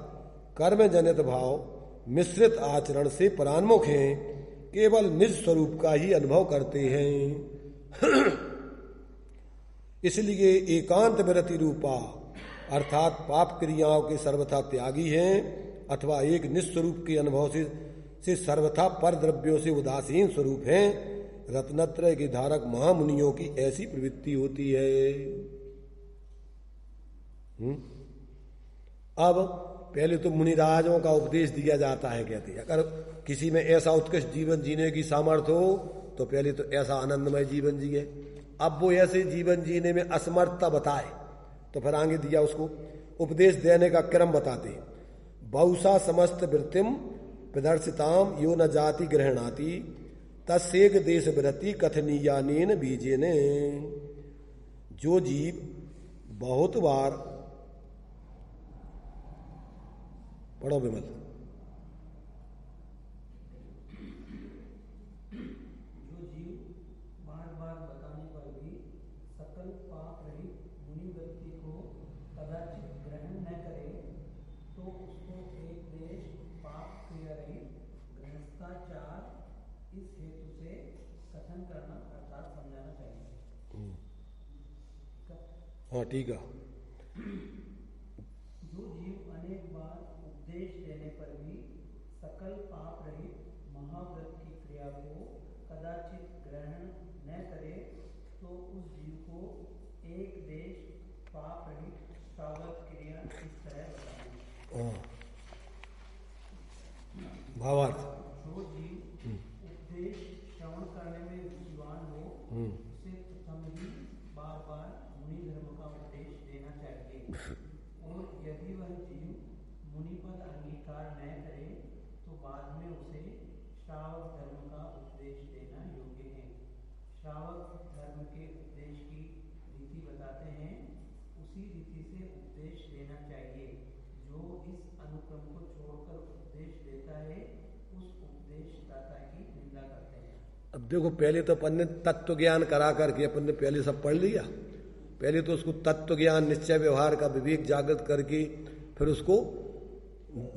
कर्म जनित भाव मिश्रित आचरण से परान्मुख हैं, केवल निज स्वरूप का ही अनुभव करते हैं। इसलिए एकांत विरति रूपा अर्थात पाप क्रियाओं के सर्वथा त्यागी हैं, अथवा एक निस्वरूप के अनुभव से सर्वथा पर द्रव्यों से उदासीन स्वरूप हैं। रत्नत्रय के धारक महामुनियों की ऐसी प्रवृत्ति होती है। अब पहले तो मुनिराजों का उपदेश दिया जाता है। कहते हैं अगर किसी में ऐसा उत्कृष्ट जीवन जीने की सामर्थ्य हो तो पहले तो ऐसा आनंदमय जीवन जिए, अब वो ऐसे जीवन जीने में असमर्थता बताए तो फिर आगे दिया उसको उपदेश देने का क्रम बताते। बहुसा समस्त वृत्तिम प्रदर्शिताम यो न जाति ग्रहणाति तस्सेक देश वृत्ति कथनीयानेन बीजेने। जो जीव बहुत बार, पढ़ो विमल, जो जीव बार बार बताने पर भी सकल पाप रहित मुनि व्यक्ति को कदाचित ग्रहण न करे तो उसको एक देश पाप क्रिया रहित गृहस्थाचार इस हेतु से कथन करना अर्थात समझाना चाहिए। हाँ ठीक है। जो जीव अनेक बार उपदेश देने पर भी सकल पाप रहित महाव्रत की क्रिया को कदाचित ग्रहण न करे तो उस जीव को एक देश पाप रहित श्रावक क्रिया इस तरह बताएं। भावार्थ, जो जीव उपदेश श्रवण करने में रुचिवान हो उसे प्रथम ही बार बार मुनि धर्म का उपदेश देना चाहिए, और यदि वह जीव मुनि पद अंगीकार न करे तो बाद में उसे श्रावक धर्म का उपदेश देना योग्य है। श्रावक धर्म के उपदेश की रीति बताते हैं, उसी रीति से उपदेश देना चाहिए। जो इस अनुक्रम को छोड़कर उपदेश देता है उस उपदेशदाता की निंदा करते हैं। अब देखो पहले तो अपन ने तत्व ज्ञान करा करके अपन ने पहले सब पढ़ लिया। पहले तो उसको तत्व ज्ञान निश्चय व्यवहार का विवेक जागृत करके फिर उसको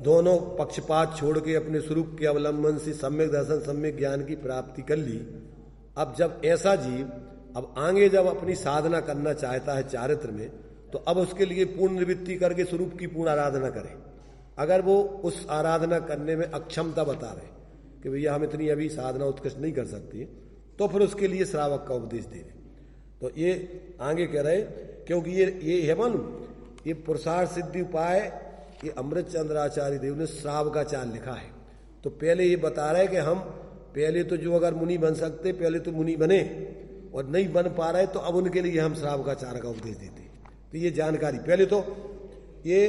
दोनों पक्षपात छोड़ के अपने स्वरूप के अवलंबन से सम्यक दर्शन सम्यक ज्ञान की प्राप्ति कर ली। अब जब ऐसा जीव अब आगे जब अपनी साधना करना चाहता है चारित्र में, तो अब उसके लिए पूर्ण निवृत्ति करके स्वरूप की पूर्ण आराधना करे। अगर वो उस आराधना करने में अक्षमता बता रहे कि भैया हम इतनी अभी साधना उत्कृष्ट नहीं कर सकती, तो फिर उसके लिए श्रावक का उपदेश दे रहे। तो ये आगे कह रहे, क्योंकि ये है मालूम, ये पुरुषार्थ सिद्धि उपाय ये अमृत चंद्र आचार्य देव ने श्रावकाचार लिखा है। तो पहले ये बता रहे कि हम पहले तो जो अगर मुनि बन सकते पहले तो मुनि बने, और नहीं बन पा रहे तो अब उनके लिए हम श्रावकाचार का उपदेश देते। तो ये जानकारी पहले तो ये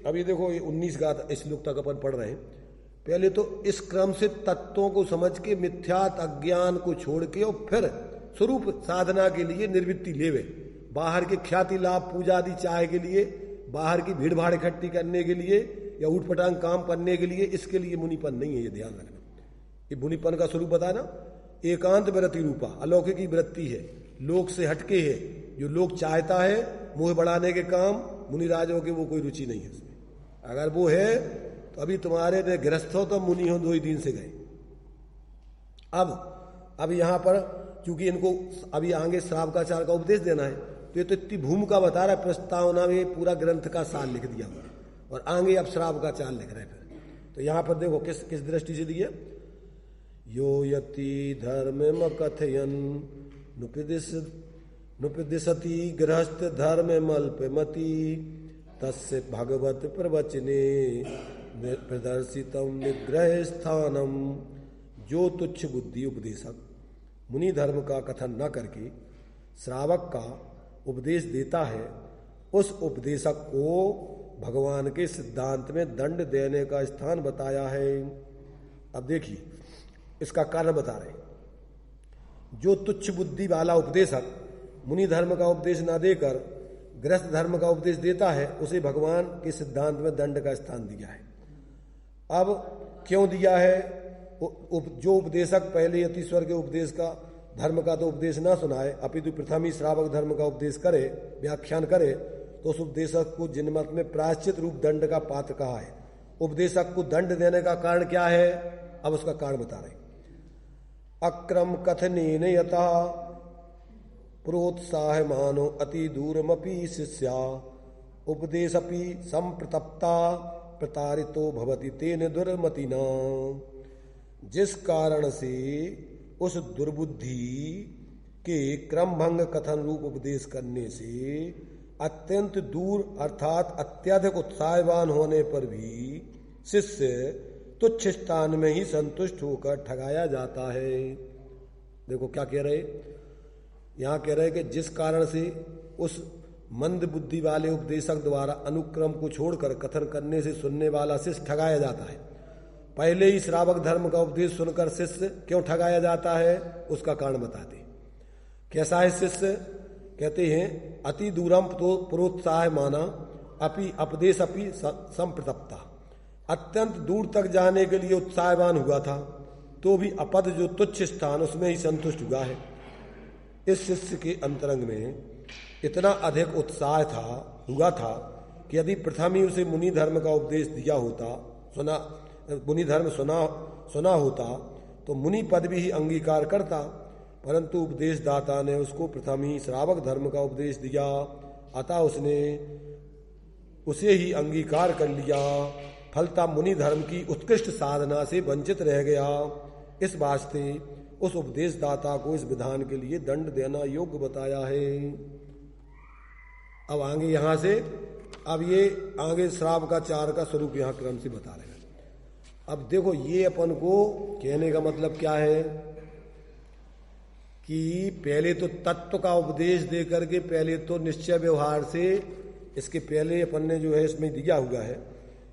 अभी देखो ये 19 का श्लोक तक अपन पढ़ रहे हैं। पहले तो इस क्रम से तत्वों को समझ के मिथ्यात अज्ञान को छोड़ के और फिर स्वरूप साधना के लिए निर्वृत्ति लेवे। बाहर के ख्याति लाभ पूजा आदि चाहे के लिए, बाहर की भीड़ भाड़ इकट्ठी करने के लिए या उठपटांग काम करने के लिए, इसके लिए मुनिपन नहीं है। ये ध्यान रखना, ये मुनिपन का स्वरूप बताना एकांत वृत्ति रूपा अलौकिक की वृत्ति है, लोक से हटके है। जो लोग चाहता है मुंह बढ़ाने के काम मुनिराजों के, वो कोई रुचि नहीं है उसमें। अगर वो है तो अभी तुम्हारे गृहस्थ हो तो मुनि हो 2 ही दिन से गए। अब यहां पर क्योंकि इनको अभी आगे श्रावकाचार का उपदेश देना है, तो ये तो इतनी भूमिका बता रहा है, प्रस्तावना में पूरा ग्रंथ का सार लिख दिया हुआ है, और आगे अब श्रावकाचार लिख रहे हैं। फिर तो यहां पर देखो किस दृष्टि से दिया, यो यति धर्म कथयन नुपदिशति गृहस्थ धर्म मल्पमति तस्य भगवत प्रवचने प्रदर्शितम निग्रह स्थानम। जो तुच्छ बुद्धि उपदेशक मुनि धर्म का कथन न करके श्रावक का उपदेश देता है, उस उपदेशक को भगवान के सिद्धांत में दंड देने का स्थान बताया है। अब देखिए इसका कारण बता रहे, जो तुच्छ बुद्धि वाला उपदेशक मुनि धर्म का उपदेश न देकर गृहस्थ धर्म का उपदेश देता है, उसे भगवान के सिद्धांत में दंड का स्थान दिया है। अब क्यों दिया है? जो उपदेशक पहले यतीश्वर के उपदेश का धर्म का तो उपदेश ना सुनाए, अपितु प्रथम ही श्रावक धर्म का उपदेश करे, व्याख्यान करे, तो उस उपदेशक को जिनमत में प्रायश्चित रूप दंड का पात्र कहा है। उपदेशक को दंड देने का कारण क्या है? अब उसका कारण बता रहे, अक्रम कथनेन यथा प्रोत्साह मानो अति दूरमपि शिष्या उपदेशपि संप्रतप्ता प्रतारितो भवति तेन दुर्मतिना। जिस कारण से उस दुर्बुद्धि के क्रम भंग कथन रूप उपदेश करने से अत्यंत दूर अर्थात अत्यधिक उत्साहवान होने पर भी शिष्य तुच्छ स्थान में ही संतुष्ट होकर ठगाया जाता है। देखो क्या कह रहे, यहाँ कह रहे कि जिस कारण से उस मंद बुद्धि वाले उपदेशक द्वारा अनुक्रम को छोड़कर कथन करने से सुनने वाला शिष्य ठगाया जाता है। पहले ही श्रावक धर्म का उपदेश सुनकर शिष्य क्यों ठगाया जाता है, उसका कारण बताते। कैसा है शिष्य, कहते हैं अति दूरम तो प्रोत्साह माना अपि अपदेश अपि संप्रतप्ता, अत्यंत दूर तक जाने के लिए उत्साहवान हुआ था तो भी अपद जो तुच्छ स्थान उसमें ही संतुष्ट हुआ है। इस शिष्य के अंतरंग में इतना अधिक उत्साह हुआ था कि यदि प्रथम ही उसे मुनि धर्म का उपदेश दिया होता, मुनि धर्म सुना होता तो मुनि पद भी ही अंगीकार करता, परंतु उपदेशदाता ने उसको प्रथम ही श्रावक धर्म का उपदेश दिया, अतः उसने उसे ही अंगीकार कर लिया, फलता मुनि धर्म की उत्कृष्ट साधना से वंचित रह गया। इस वास्ते उस उपदेशदाता को इस विधान के लिए दंड देना योग्य बताया है। अब आगे यहां से, अब ये आगे श्राव का 4 का स्वरूप यहां क्रम से बता रहे हैं। अब देखो ये अपन को कहने का मतलब क्या है कि पहले तो तत्व का उपदेश दे करके, पहले तो निश्चय व्यवहार से, इसके पहले अपन ने जो है इसमें दिया हुआ है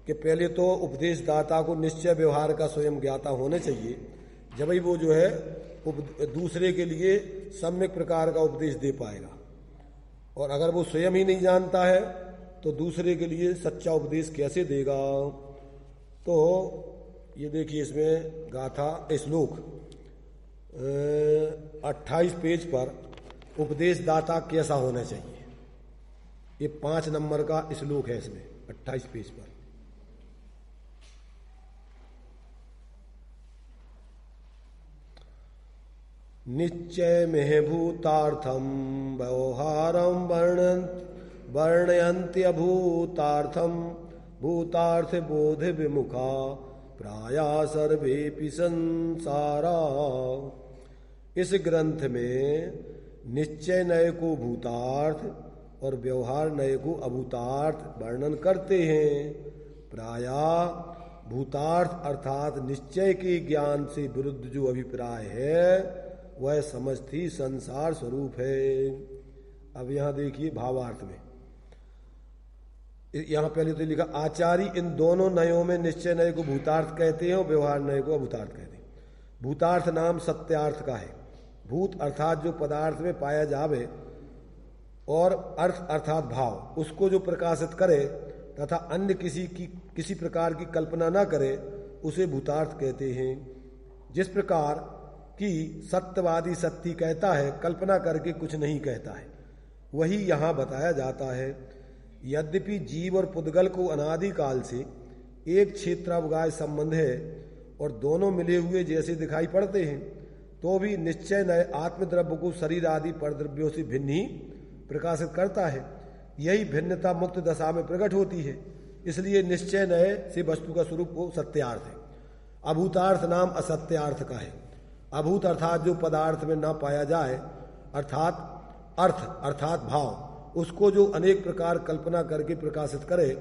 कि पहले तो उपदेशदाता को निश्चय व्यवहार का स्वयं ज्ञाता होना चाहिए, जब ही वो जो है दूसरे के लिए सम्यक प्रकार का उपदेश दे पाएगा। और अगर वो स्वयं ही नहीं जानता है तो दूसरे के लिए सच्चा उपदेश कैसे देगा। तो ये देखिए इसमें गाथा श्लोक 28 पेज पर उपदेशदाता कैसा होना चाहिए, ये 5 नंबर का श्लोक है इसमें 28 पेज पर। निश्चय में भूतार्थम व्यवहारम वर्णयन्त्यभूतार्थम भूतार्थ बोध विमुखा प्राया सर्वेपि संसारा। इस ग्रंथ में निश्चय नय को भूतार्थ और व्यवहार नय को अभूतार्थ वर्णन करते हैं। प्राया भूतार्थ अर्थात निश्चय के ज्ञान से विरुद्ध जो अभिप्राय है वह समष्टि संसार स्वरूप है। अब यहां देखिए भावार्थ में, यहां पहले तो लिखा आचार्य इन दोनों नयों में निश्चय नय को भूतार्थ कहते हैं और व्यवहार नय को अभूतार्थ कहते हैं। भूतार्थ नाम सत्यार्थ का है। भूत अर्थात जो पदार्थ में पाया जावे और अर्थ अर्थात भाव, उसको जो प्रकाशित करे तथा अन्य किसी प्रकार की कल्पना न करे उसे भूतार्थ कहते हैं। जिस प्रकार कि सत्यवादी सत्य कहता है, कल्पना करके कुछ नहीं कहता है, वही यहाँ बताया जाता है। यद्यपि जीव और पुद्गल को अनादिकाल से एक क्षेत्रावगाह संबंध है और दोनों मिले हुए जैसे दिखाई पड़ते हैं, तो भी निश्चय नय आत्मद्रव्य को शरीर आदि परद्रव्यों से भिन्न ही प्रकाशित करता है। यही भिन्नता मुक्त दशा में प्रकट होती है, इसलिए निश्चय नय से वस्तु का स्वरूप वो सत्यार्थ है। अभूतार्थ नाम असत्यार्थ का है। अभूत अर्थात जो पदार्थ में ना पाया जाए, अर्थात अर्थ अर्थात भाव, उसको जो अनेक प्रकार कल्पना करके प्रकाशित करे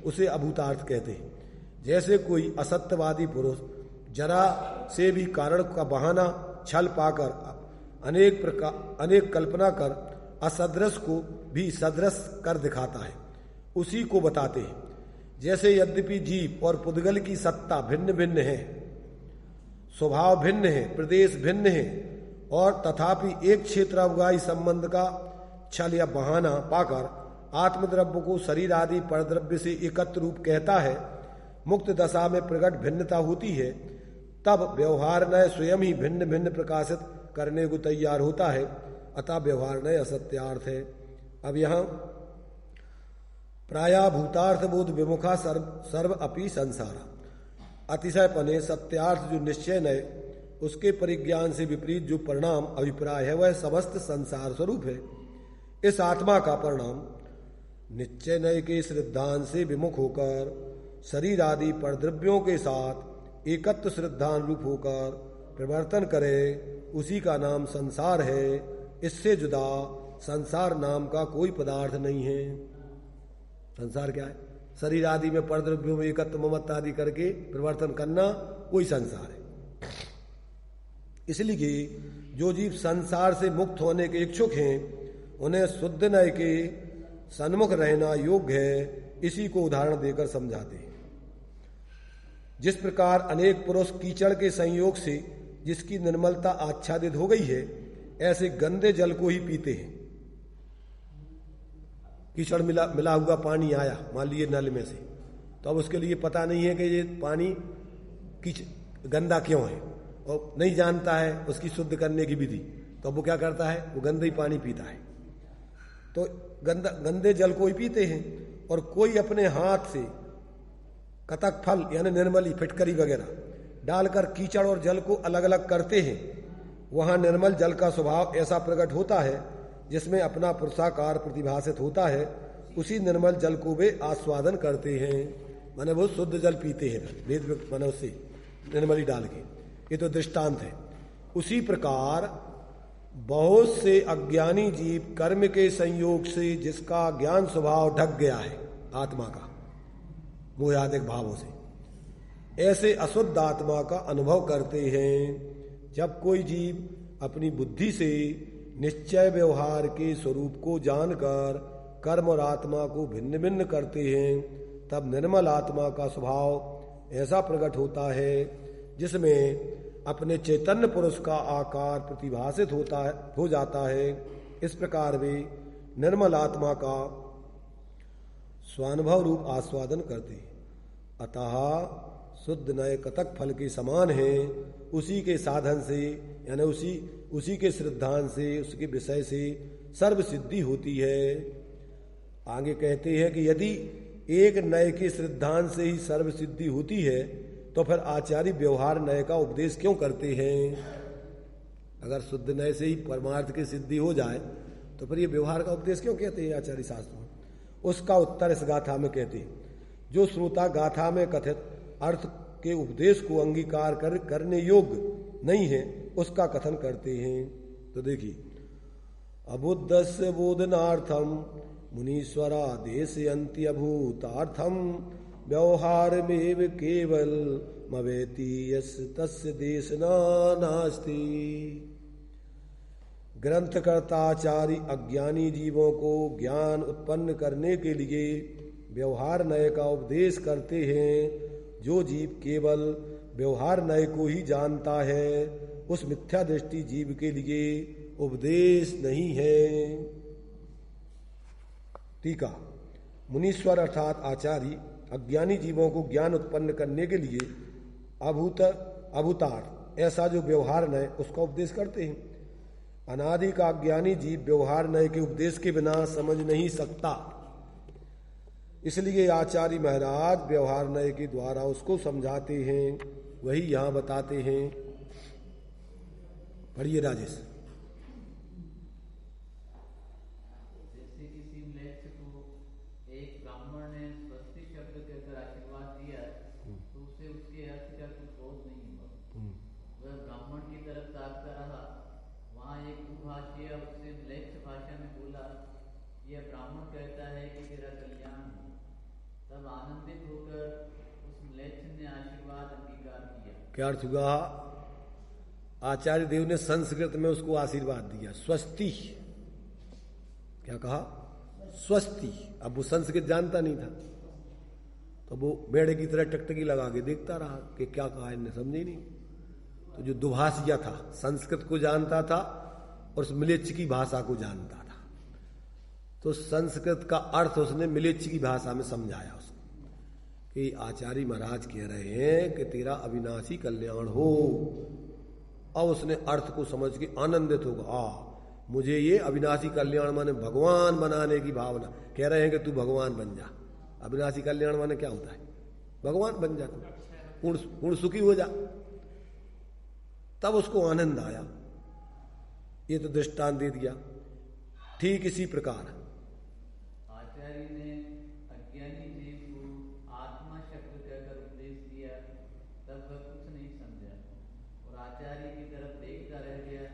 उसे अभूतार्थ कहते हैं। जैसे कोई असत्यवादी पुरुष जरा से भी कारण का बहाना छल पाकर अनेक कल्पना कर असदृश को भी सदृश कर दिखाता है, उसी को बताते हैं। जैसे यद्यपि जीव और पुद्गल की सत्ता भिन्न भिन्न है, स्वभाव भिन्न है, प्रदेश भिन्न है, और तथापि एक क्षेत्रावगाही संबंध का छल या बहाना पाकर आत्मद्रव्य को शरीर आदि परद्रव्य से एकत्र रूप कहता है, मुक्त दशा में प्रकट भिन्नता होती है, तब व्यवहार नय स्वयं ही भिन्न भिन्न प्रकाशित करने को तैयार होता है, अतः व्यवहार नय असत्यार्थ है। अब यहाँ प्राया भूतार्थ बोध विमुखा सर्व अपि संसारा, अतिशय पने सत्यार्थ जो निश्चय नय उसके परिज्ञान से विपरीत जो परिणाम अभिप्राय है वह समस्त संसार स्वरूप है। इस आत्मा का परिणाम निश्चय नय के श्रद्धान से विमुख होकर शरीर आदि परद्रव्यों के साथ एकत्व श्रद्धान रूप होकर प्रवर्तन करे, उसी का नाम संसार है। इससे जुदा संसार नाम का कोई पदार्थ नहीं है। संसार क्या है? शरीर आदि में परद्रव्यों में एकत्व ममत्व आदि करके प्रवर्तन करना, कोई संसार है। इसलिए जो जीव संसार से मुक्त होने के इच्छुक हैं उन्हें शुद्ध नय के सन्मुख रहना योग्य है, इसी को उदाहरण देकर समझाते हैं। जिस प्रकार अनेक पुरुष कीचड़ के संयोग से जिसकी निर्मलता आच्छादित हो गई है, ऐसे गंदे जल को ही पीते हैं। कीचड़ मिला हुआ पानी आया मान लीजिए नल में से, तो अब उसके लिए पता नहीं है कि ये पानी गंदा क्यों है और नहीं जानता है उसकी शुद्ध करने की विधि, तो अब वो क्या करता है, वो गंदे ही पानी पीता है। तो गंदे जल को ही पीते हैं। और कोई अपने हाथ से कतक फल यानी निर्मली फिटकरी वगैरह डालकर कीचड़ और जल को अलग अलग करते हैं, वहां निर्मल जल का स्वभाव ऐसा प्रकट होता है जिसमें अपना पुरुषाकार प्रतिभासित होता है, उसी निर्मल जल को वे आस्वादन करते हैं, माने वो शुद्ध जल पीते हैं वेद माने उससे निर्मली डाल के। ये तो दृष्टांत है। उसी प्रकार बहुत से अज्ञानी जीव कर्म के संयोग से जिसका ज्ञान स्वभाव ढक गया है आत्मा का मोहादिक भावों से, ऐसे अशुद्ध आत्मा का अनुभव करते हैं। जब कोई जीव अपनी बुद्धि से निश्चय व्यवहार के स्वरूप को जानकर कर्म और आत्मा को भिन्न भिन्न करते हैं, तब निर्मल आत्मा का स्वभाव ऐसा प्रकट होता है जिसमें अपने चैतन्य पुरुष का आकार प्रतिभासित हो जाता है। इस प्रकार वे निर्मल आत्मा का स्वानुभव रूप आस्वादन करते हैं। अतः शुद्ध नए कतक फल के समान है, उसी के साधन से यानी उसी के श्रद्धान से उसके विषय से सर्व सिद्धि होती है। आगे कहते हैं कि यदि एक नए के श्रद्धान से ही सर्व सिद्धि होती है तो फिर आचार्य व्यवहार नय का उपदेश क्यों करते हैं? अगर शुद्ध नय से ही परमार्थ की सिद्धि हो जाए तो फिर ये व्यवहार का उपदेश क्यों कहते हैं आचार्य शास्त्र में? उसका उत्तर इस गाथा में कहते हैं। जो श्रोता गाथा में कथित अर्थ के उपदेश को अंगीकार करने योग्य नहीं है उसका कथन करते हैं। तो देखिए, अबुद्धस्य बोधनार्थम मुनीश्वरा देशयन्ति अभूतार्थम व्यवहार में केवल मवेति यस तस्य देशना नास्ति। ग्रंथकर्ताचार्य अज्ञानी जीवों को ज्ञान उत्पन्न करने के लिए व्यवहार नय का उपदेश करते हैं। जो जीव केवल व्यवहार नय को ही जानता है उस मिथ्या दृष्टि जीव के लिए उपदेश नहीं है। टीका, मुनीश्वर अर्थात आचार्य अज्ञानी जीवों को ज्ञान उत्पन्न करने के लिए अभूतार्थ ऐसा जो व्यवहार नय उसका उपदेश करते हैं। अनादि का अज्ञानी जीव व्यवहार नय के उपदेश के बिना समझ नहीं सकता, इसलिए आचार्य महाराज व्यवहार नय के द्वारा उसको समझाते हैं। वही यहां बताते हैं। पढ़िए राजेश। क्या अर्थ हुआ? आचार्य देव ने संस्कृत में उसको आशीर्वाद दिया, स्वस्ति। क्या कहा? स्वस्ति। अब वो संस्कृत जानता नहीं था तो वो बेड़े की तरह टकटकी लगा के देखता रहा कि क्या कहा, इन्हें समझे नहीं। तो जो दुभाषिया था संस्कृत को जानता था और उस मिलेच्छ की भाषा को जानता था, तो संस्कृत का अर्थ उसने मिलेच्छ की भाषा में समझाया उसको कि आचार्य महाराज कह रहे हैं कि तेरा अविनाशी कल्याण हो। अब उसने अर्थ को समझ के आनंदित होगा, मुझे ये अविनाशी कल्याण माने भगवान बनाने की भावना। कह रहे हैं कि तू भगवान बन जा। अविनाशी कल्याण माने क्या होता है? भगवान बन जा, तू पूर्ण सुखी हो जा। तब उसको आनंद आया। ये तो दृष्टांत दे दिया। ठीक इसी प्रकार आचार्य ने अज्ञानी जीव को आत्मा शब्द कहकर उपदेश दिया, तब वह कुछ नहीं समझा और आचार्य की तरफ देखता रह गया।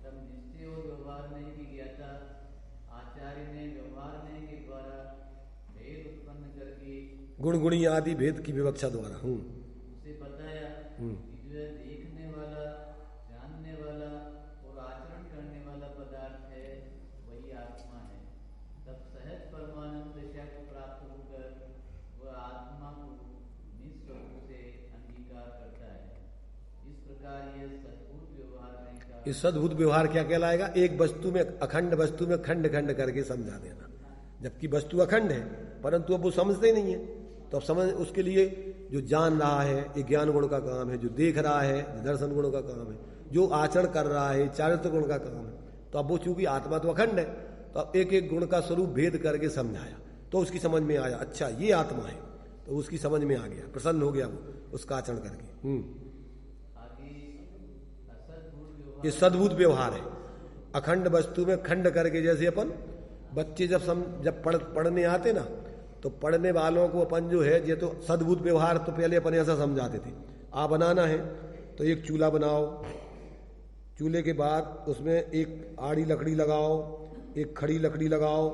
तब निश्चय और व्यवहार नहीं की ज्ञाता आचार्य ने व्यवहार नहीं के द्वारा भेद उत्पन्न करके गुणगुणी आदि भेद की विवक्षा द्वारा उसे बताया कि जो देखने वाला जानने वही आत्मा है, तब सहज परमानंद दशा को प्राप्त होकर वह आत्मा को निस्वरूप से अंगीकार करता है। इस प्रकार यह सद्भूत व्यवहार नहीं का। इस सद्भूत व्यवहार क्या कहलाएगा? एक वस्तु में, अखंड वस्तु में खंड खंड करके समझा देना, जबकि वस्तु अखंड है परंतु अब वो समझते नहीं है। तो अब समझ, उसके लिए जो जान रहा है ये ज्ञान गुण का काम है, जो देख रहा है दर्शन गुण का काम है, जो आचरण कर रहा है चारित्र गुण का काम है। तो अब वो चूंकि आत्मा तो अखंड है, तो अब एक एक गुण का स्वरूप भेद करके समझाया, तो उसकी समझ में आया अच्छा ये आत्मा है, तो उसकी समझ में आ गया, प्रसन्न हो गया वो उसका आचरण करके। ये सद्भूत व्यवहार है। अखंड वस्तु में खंड करके, जैसे अपन बच्चे जब पढ़ने आते ना, तो पढ़ने वालों को अपन जो है ये तो सद्भूत व्यवहार तो पहले अपन ऐसा समझाते थे, आ बनाना है तो एक चूल्हा बनाओ, चूल्हे के बाद उसमें एक आड़ी लकड़ी लगाओ, एक खड़ी लकड़ी लगाओ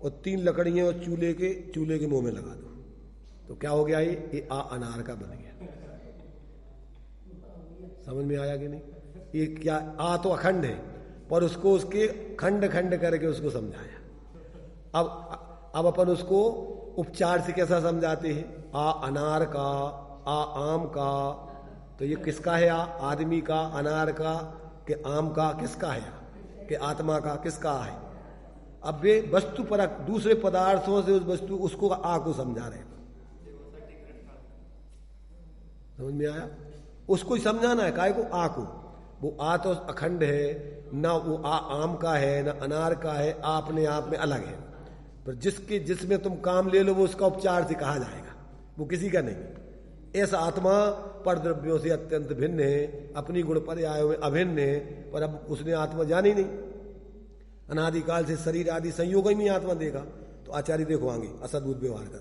और 3 लकड़ियां उस चूल्हे के मुंह में लगा दो, तो क्या हो गया? ये आ अनार का बन गया। समझ में आया कि नहीं? ये क्या, आ तो अखंड है पर उसको उसके खंड खंड करके उसको समझाया। अब अपन उसको उपचार से कैसा समझाते हैं? आ अनार का, आ आम का, तो ये किसका है? आ आदमी का, अनार का कि आम का, किसका है? कि आत्मा का, किसका है? अब वे वस्तु पर दूसरे पदार्थों से उस वस्तु उसको आ को समझा रहे हैं। समझ में आया? उसको ही समझाना है, काय को? आ को। वो आ तो अखंड है ना, वो आ आम का है ना अनार का है, आ अपने आप में अलग है, पर जिसमें तुम काम ले लो वो उसका उपचार से कहा जाएगा, वो किसी का नहीं। ऐसा आत्मा पर द्रव्यों से अत्यंत भिन्न है, अपनी गुण पर्यायों में अभिन्न है, पर अब उसने आत्मा जानी नहीं। अनादिकाल से शरीर आदि संयोग में आत्मा देखा। तो आचार्य देखो आगे असद्भुत व्यवहार का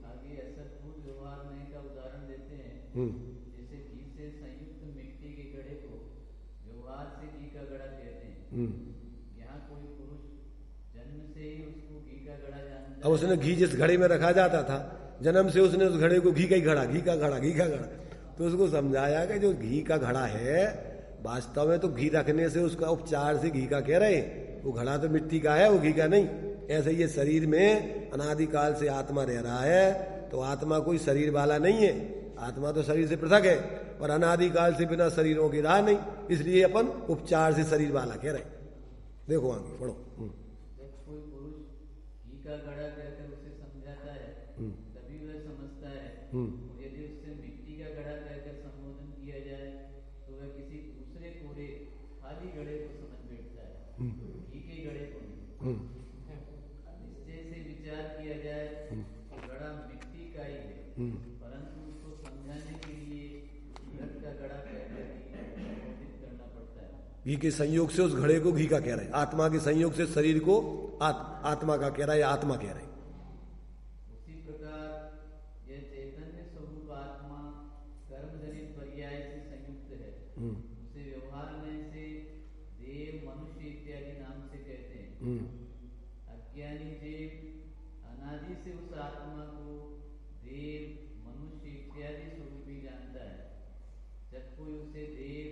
आगे असद्भुत व्यवहार नहीं का उदाहरण देते हैं। जैसे घी से संयुक्त मिट्टी के घड़े को व्यवहार से घी का घड़ा कहते हैं। यहाँ कोई पुरुष जन्म से ही उसको घी का घड़ा जानता है। अब उसने घी जिस घड़े में रखा जाता था, जन्म से उसने उस घड़े को घी का घड़ा, घी का घड़ा, घी का घड़ा, तो उसको समझाया कि जो घी का घड़ा है वास्तव में तो घी रखने से उसका उपचार से घी का कह रहे, वो घड़ा तो मिट्टी का है, वो घी का नहीं। ऐसे ये शरीर में अनादिकाल से आत्मा रह रहा है, तो आत्मा कोई शरीर वाला नहीं है, आत्मा तो शरीर से पृथक है, पर अनादिकाल से बिना शरीरों की रहा नहीं, इसलिए अपन उपचार से शरीर वाला कह रहे। देखो आगे पढ़ो। जब कोई पुरुष घी का घड़ा कहकर उसे समझाता है तभी वह समझता है। यदि उससे मिट्टी का घड़ा कहकर संबोधन किया जाए तो वह किसी दूसरे कोरे खाली घड़े को समझ बैठता है, घी के घड़े को नहीं। निश्चय से विचार किया जाए तो घड़ा मिट्टी का ही है, परंतु उसको समझाने के लिए घट का घड़ा कहकर संबोधित करना पड़ता है। घी के संयोग से उस घड़े को घी का कह रहे, आत्मा के संयोग से शरीर को आत्मा का कह रहा है, आत्मा कह रहे। उसी प्रकार यह चैतन्य स्वरूप आत्मा कर्मजनित पर्याय से संयुक्त है। उसे व्यवहार में से देव, मनुष्य इत्यादि नाम से कहते हैं। अज्ञानी जीव अनादि से उस आत्मा को देव, मनुष्य इत्यादि स्वरूप ही जानता है। जब कोई उसे देव,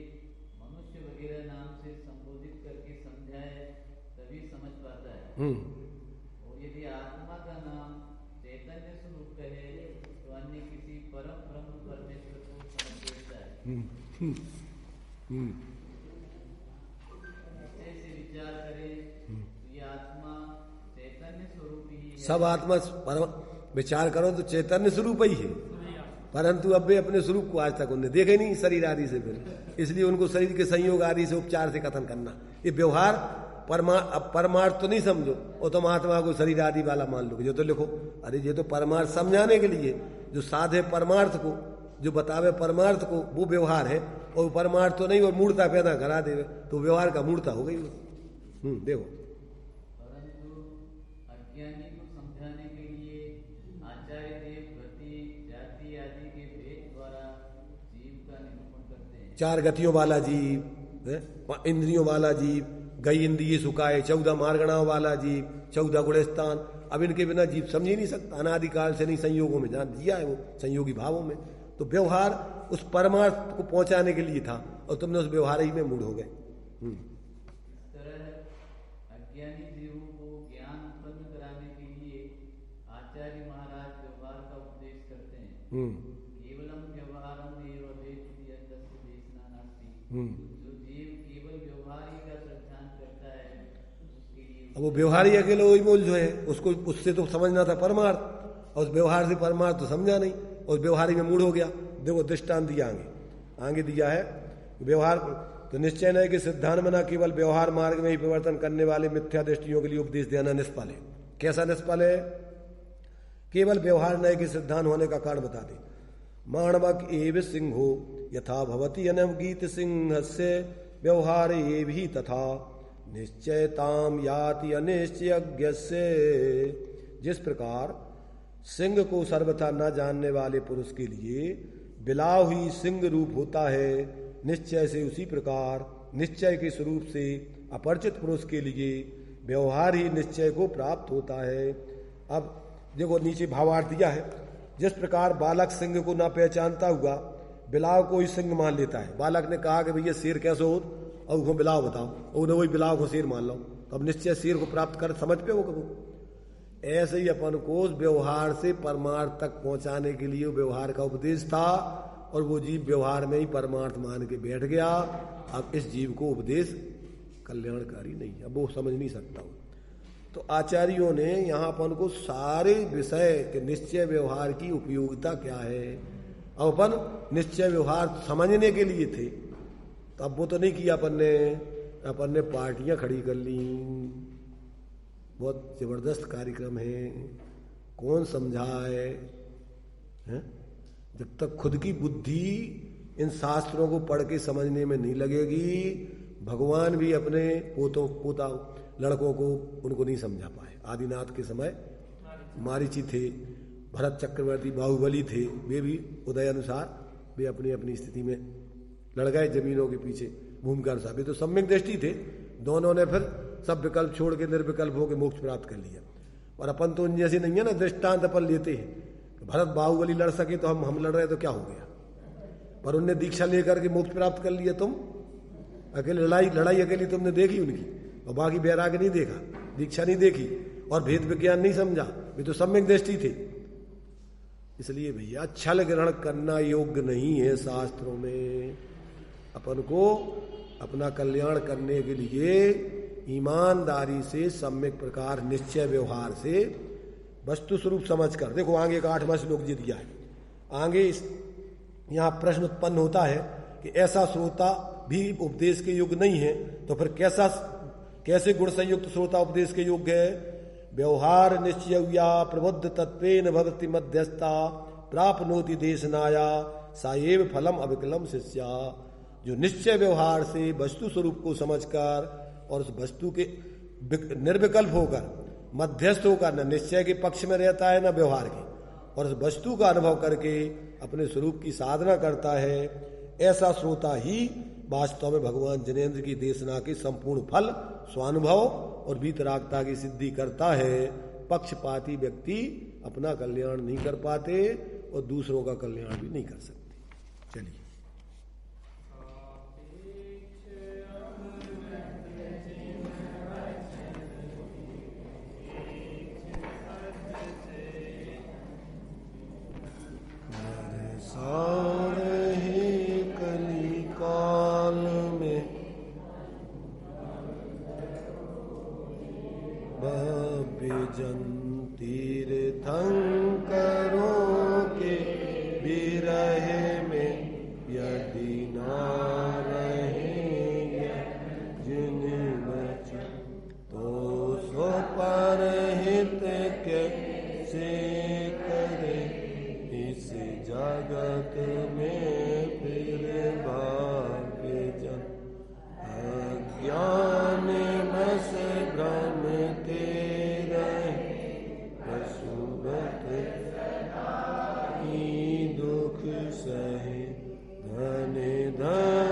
मनुष्य वगैरह नाम से संबोधित करके समझाए तभी समझ पाता है। और यदि आत्मा का नाम चैतन्य स्वरूप कहे तो अन्य किसी परम ब्रह्म परमेश्वर को समझ बैठता है। निश्चय से विचार करे तो ये आत्मा चैतन्य स्वरूप ही है। सब आत्मा विचार करो तो चैतन्य स्वरूप ही है, परंतु अब वे अपने स्वरूप को आज तक उन्हें देखे नहीं शरीर आदि से, फिर इसलिए उनको शरीर के संयोग आदि से उपचार से कथन करना। ये व्यवहार परमार्थ तो नहीं समझो, और तुम आत्मा को शरीर आदि वाला मान लो, जो तो लिखो। अरे ये तो परमार्थ समझाने के लिए, जो साधे परमार्थ को, जो बतावे परमार्थ को, वो व्यवहार है, और परमार्थ तो नहीं और मूर्ता पैदा करा देवे, तो व्यवहार का मूर्ता हो गई। देखो परंतु अज्ञानी को समझाने के लिए आचार्य देव गति, जाति आदि के भेद द्वारा जीव का निरूपण करते हैं। 4 गतियों वाला जीव, इंद्रियों वाला जीव, गई इंद्रिय सुखाए, 14 मार्गणाओं वाला जीव, 14 गुणस्थान। अब इनके बिना जीव समझ ही नहीं सकता, अनादिकाल से नहीं संयोगों में जान दिया है वो, संयोगी भावों में। तो व्यवहार उस परमार्थ को पहुंचाने के लिए था, और तुमने उस व्यवहार ही में मूड हो गए। इस तरह अज्ञानी जीवों को ज्ञान उत्पन्न कराने के लिए आचार्य महाराज व्यवहार का उपदेश करते हैं। केवलम व्यवहारम एव वेत्ति यस्य देशना नास्ति। जो जीव केवल व्यवहार ही का प्रस्थान करता है उसके लिए, अब वो व्यवहार ही अकेले वही बोल जो है, उसको उससे तो समझना था परमार्थ, और उस व्यवहार से परमार्थ तो समझा नहीं, और व्यवहारी में मूड हो गया। देखो दृष्टांत दिया आगे दिया है। व्यवहार तो निश्चय नहीं कि सिद्धांत में न केवल व्यवहार मार्ग में ही परिवर्तन करने वाले मिथ्या दृष्टियों के लिए उपदेश देना निष्फल है। कैसा निष्फल है? केवल व्यवहार नहीं कि सिद्धांत होने का कारण बता दे। माणवक एव सिंहो यथा भवति अनवगीत सिंह से व्यवहार एव ही तथा निश्चयताम याति अनिश्चयज्ञ से। जिस प्रकार सिंह को सर्वथा न जानने वाले पुरुष के लिए बिलाव ही सिंह रूप होता है, निश्चय से उसी प्रकार निश्चय के स्वरूप से अपरिचित पुरुष के लिए व्यवहार ही निश्चय को प्राप्त होता है। अब देखो नीचे भावार्थ दिया है। जिस प्रकार बालक सिंह को ना पहचानता हुआ बिलाव को ही सिंह मान लेता है। बालक ने कहा कि भैया शेर कैसे हो, और उसको बिलाव बताओ, और उन्हें वही बिलाव को शेर मान लो, तो अब निश्चय शेर को प्राप्त कर समझ पे वो कबू। ऐसे ही अपन को व्यवहार से परमार्थ तक पहुंचाने के लिए व्यवहार का उपदेश था, और वो जीव व्यवहार में ही परमार्थ मान के बैठ गया। अब इस जीव को उपदेश कल्याणकारी नहीं है, अब वो समझ नहीं सकता। तो आचार्यों ने यहाँ अपन को सारे विषय के निश्चय व्यवहार की उपयोगिता क्या है, अब अपन निश्चय व्यवहार समझने के लिए थे। तो अब वो तो नहीं किया अपन ने पार्टियां खड़ी कर ली। बहुत जबरदस्त कार्यक्रम है, कौन समझाए है? जब तक खुद की बुद्धि इन शास्त्रों को पढ़ के समझने में नहीं लगेगी, भगवान भी अपने पोता लड़कों को उनको नहीं समझा पाए। आदिनाथ के समय मारीची थे, भरत चक्रवर्ती बाहुबली थे, वे भी उदय अनुसार वे अपनी अपनी स्थिति में लड़ गए जमीनों के पीछे भूमिका अनुसार। वे तो सम्यक दृष्टि थे, दोनों ने फिर सब विकल्प छोड़ के निर्विकल्प होकर मोक्ष प्राप्त कर लिया। और अपन तो जैसे नहीं है ना, दृष्टांत अपन लेते हैं। भरत बाहुबली लड़ सके तो हम लड़ रहे तो क्या हो गया, पर उनने दीक्षा लेकर के मोक्ष प्राप्त कर लिया। तुम अकेले लड़ाई अकेली तुमने देखी उनकी, और बाकी बैराग नहीं देखा, दीक्षा नहीं देखी, और भेद विज्ञान नहीं समझा, वे तो सम्यक दृष्टि थे। इसलिए भैया छल ग्रहण करना योग्य नहीं है शास्त्रों में। अपन को अपना कल्याण करने के लिए ईमानदारी से सम्यक प्रकार निश्चय व्यवहार से वस्तु स्वरूप समझकर, देखो आगे का 8वां श्लोक जी दिया है। आगे यहाँ प्रश्न उत्पन्न होता है कि ऐसा श्रोता भी उपदेश के योग्य नहीं है, तो फिर कैसे गुण संयुक्त श्रोता उपदेश के योग्य है? व्यवहार निश्चया प्रबुद्ध तत्वेन भवति मध्यस्था प्राप्नोति देशनाया साएव फलम अविकलम शिष्या। जो निश्चय व्यवहार से वस्तु स्वरूप को समझकर और उस वस्तु के निर्विकल्प होकर मध्यस्थ होकर न निश्चय के पक्ष में रहता है न व्यवहार के, और उस वस्तु का अनुभव करके अपने स्वरूप की साधना करता है, ऐसा श्रोता ही वास्तव में भगवान जिनेन्द्र की देशना के संपूर्ण फल स्वानुभव और वीतरागता की सिद्धि करता है। पक्षपाती व्यक्ति अपना कल्याण नहीं कर पाते और दूसरों का कल्याण भी नहीं कर सकते। चलिए धन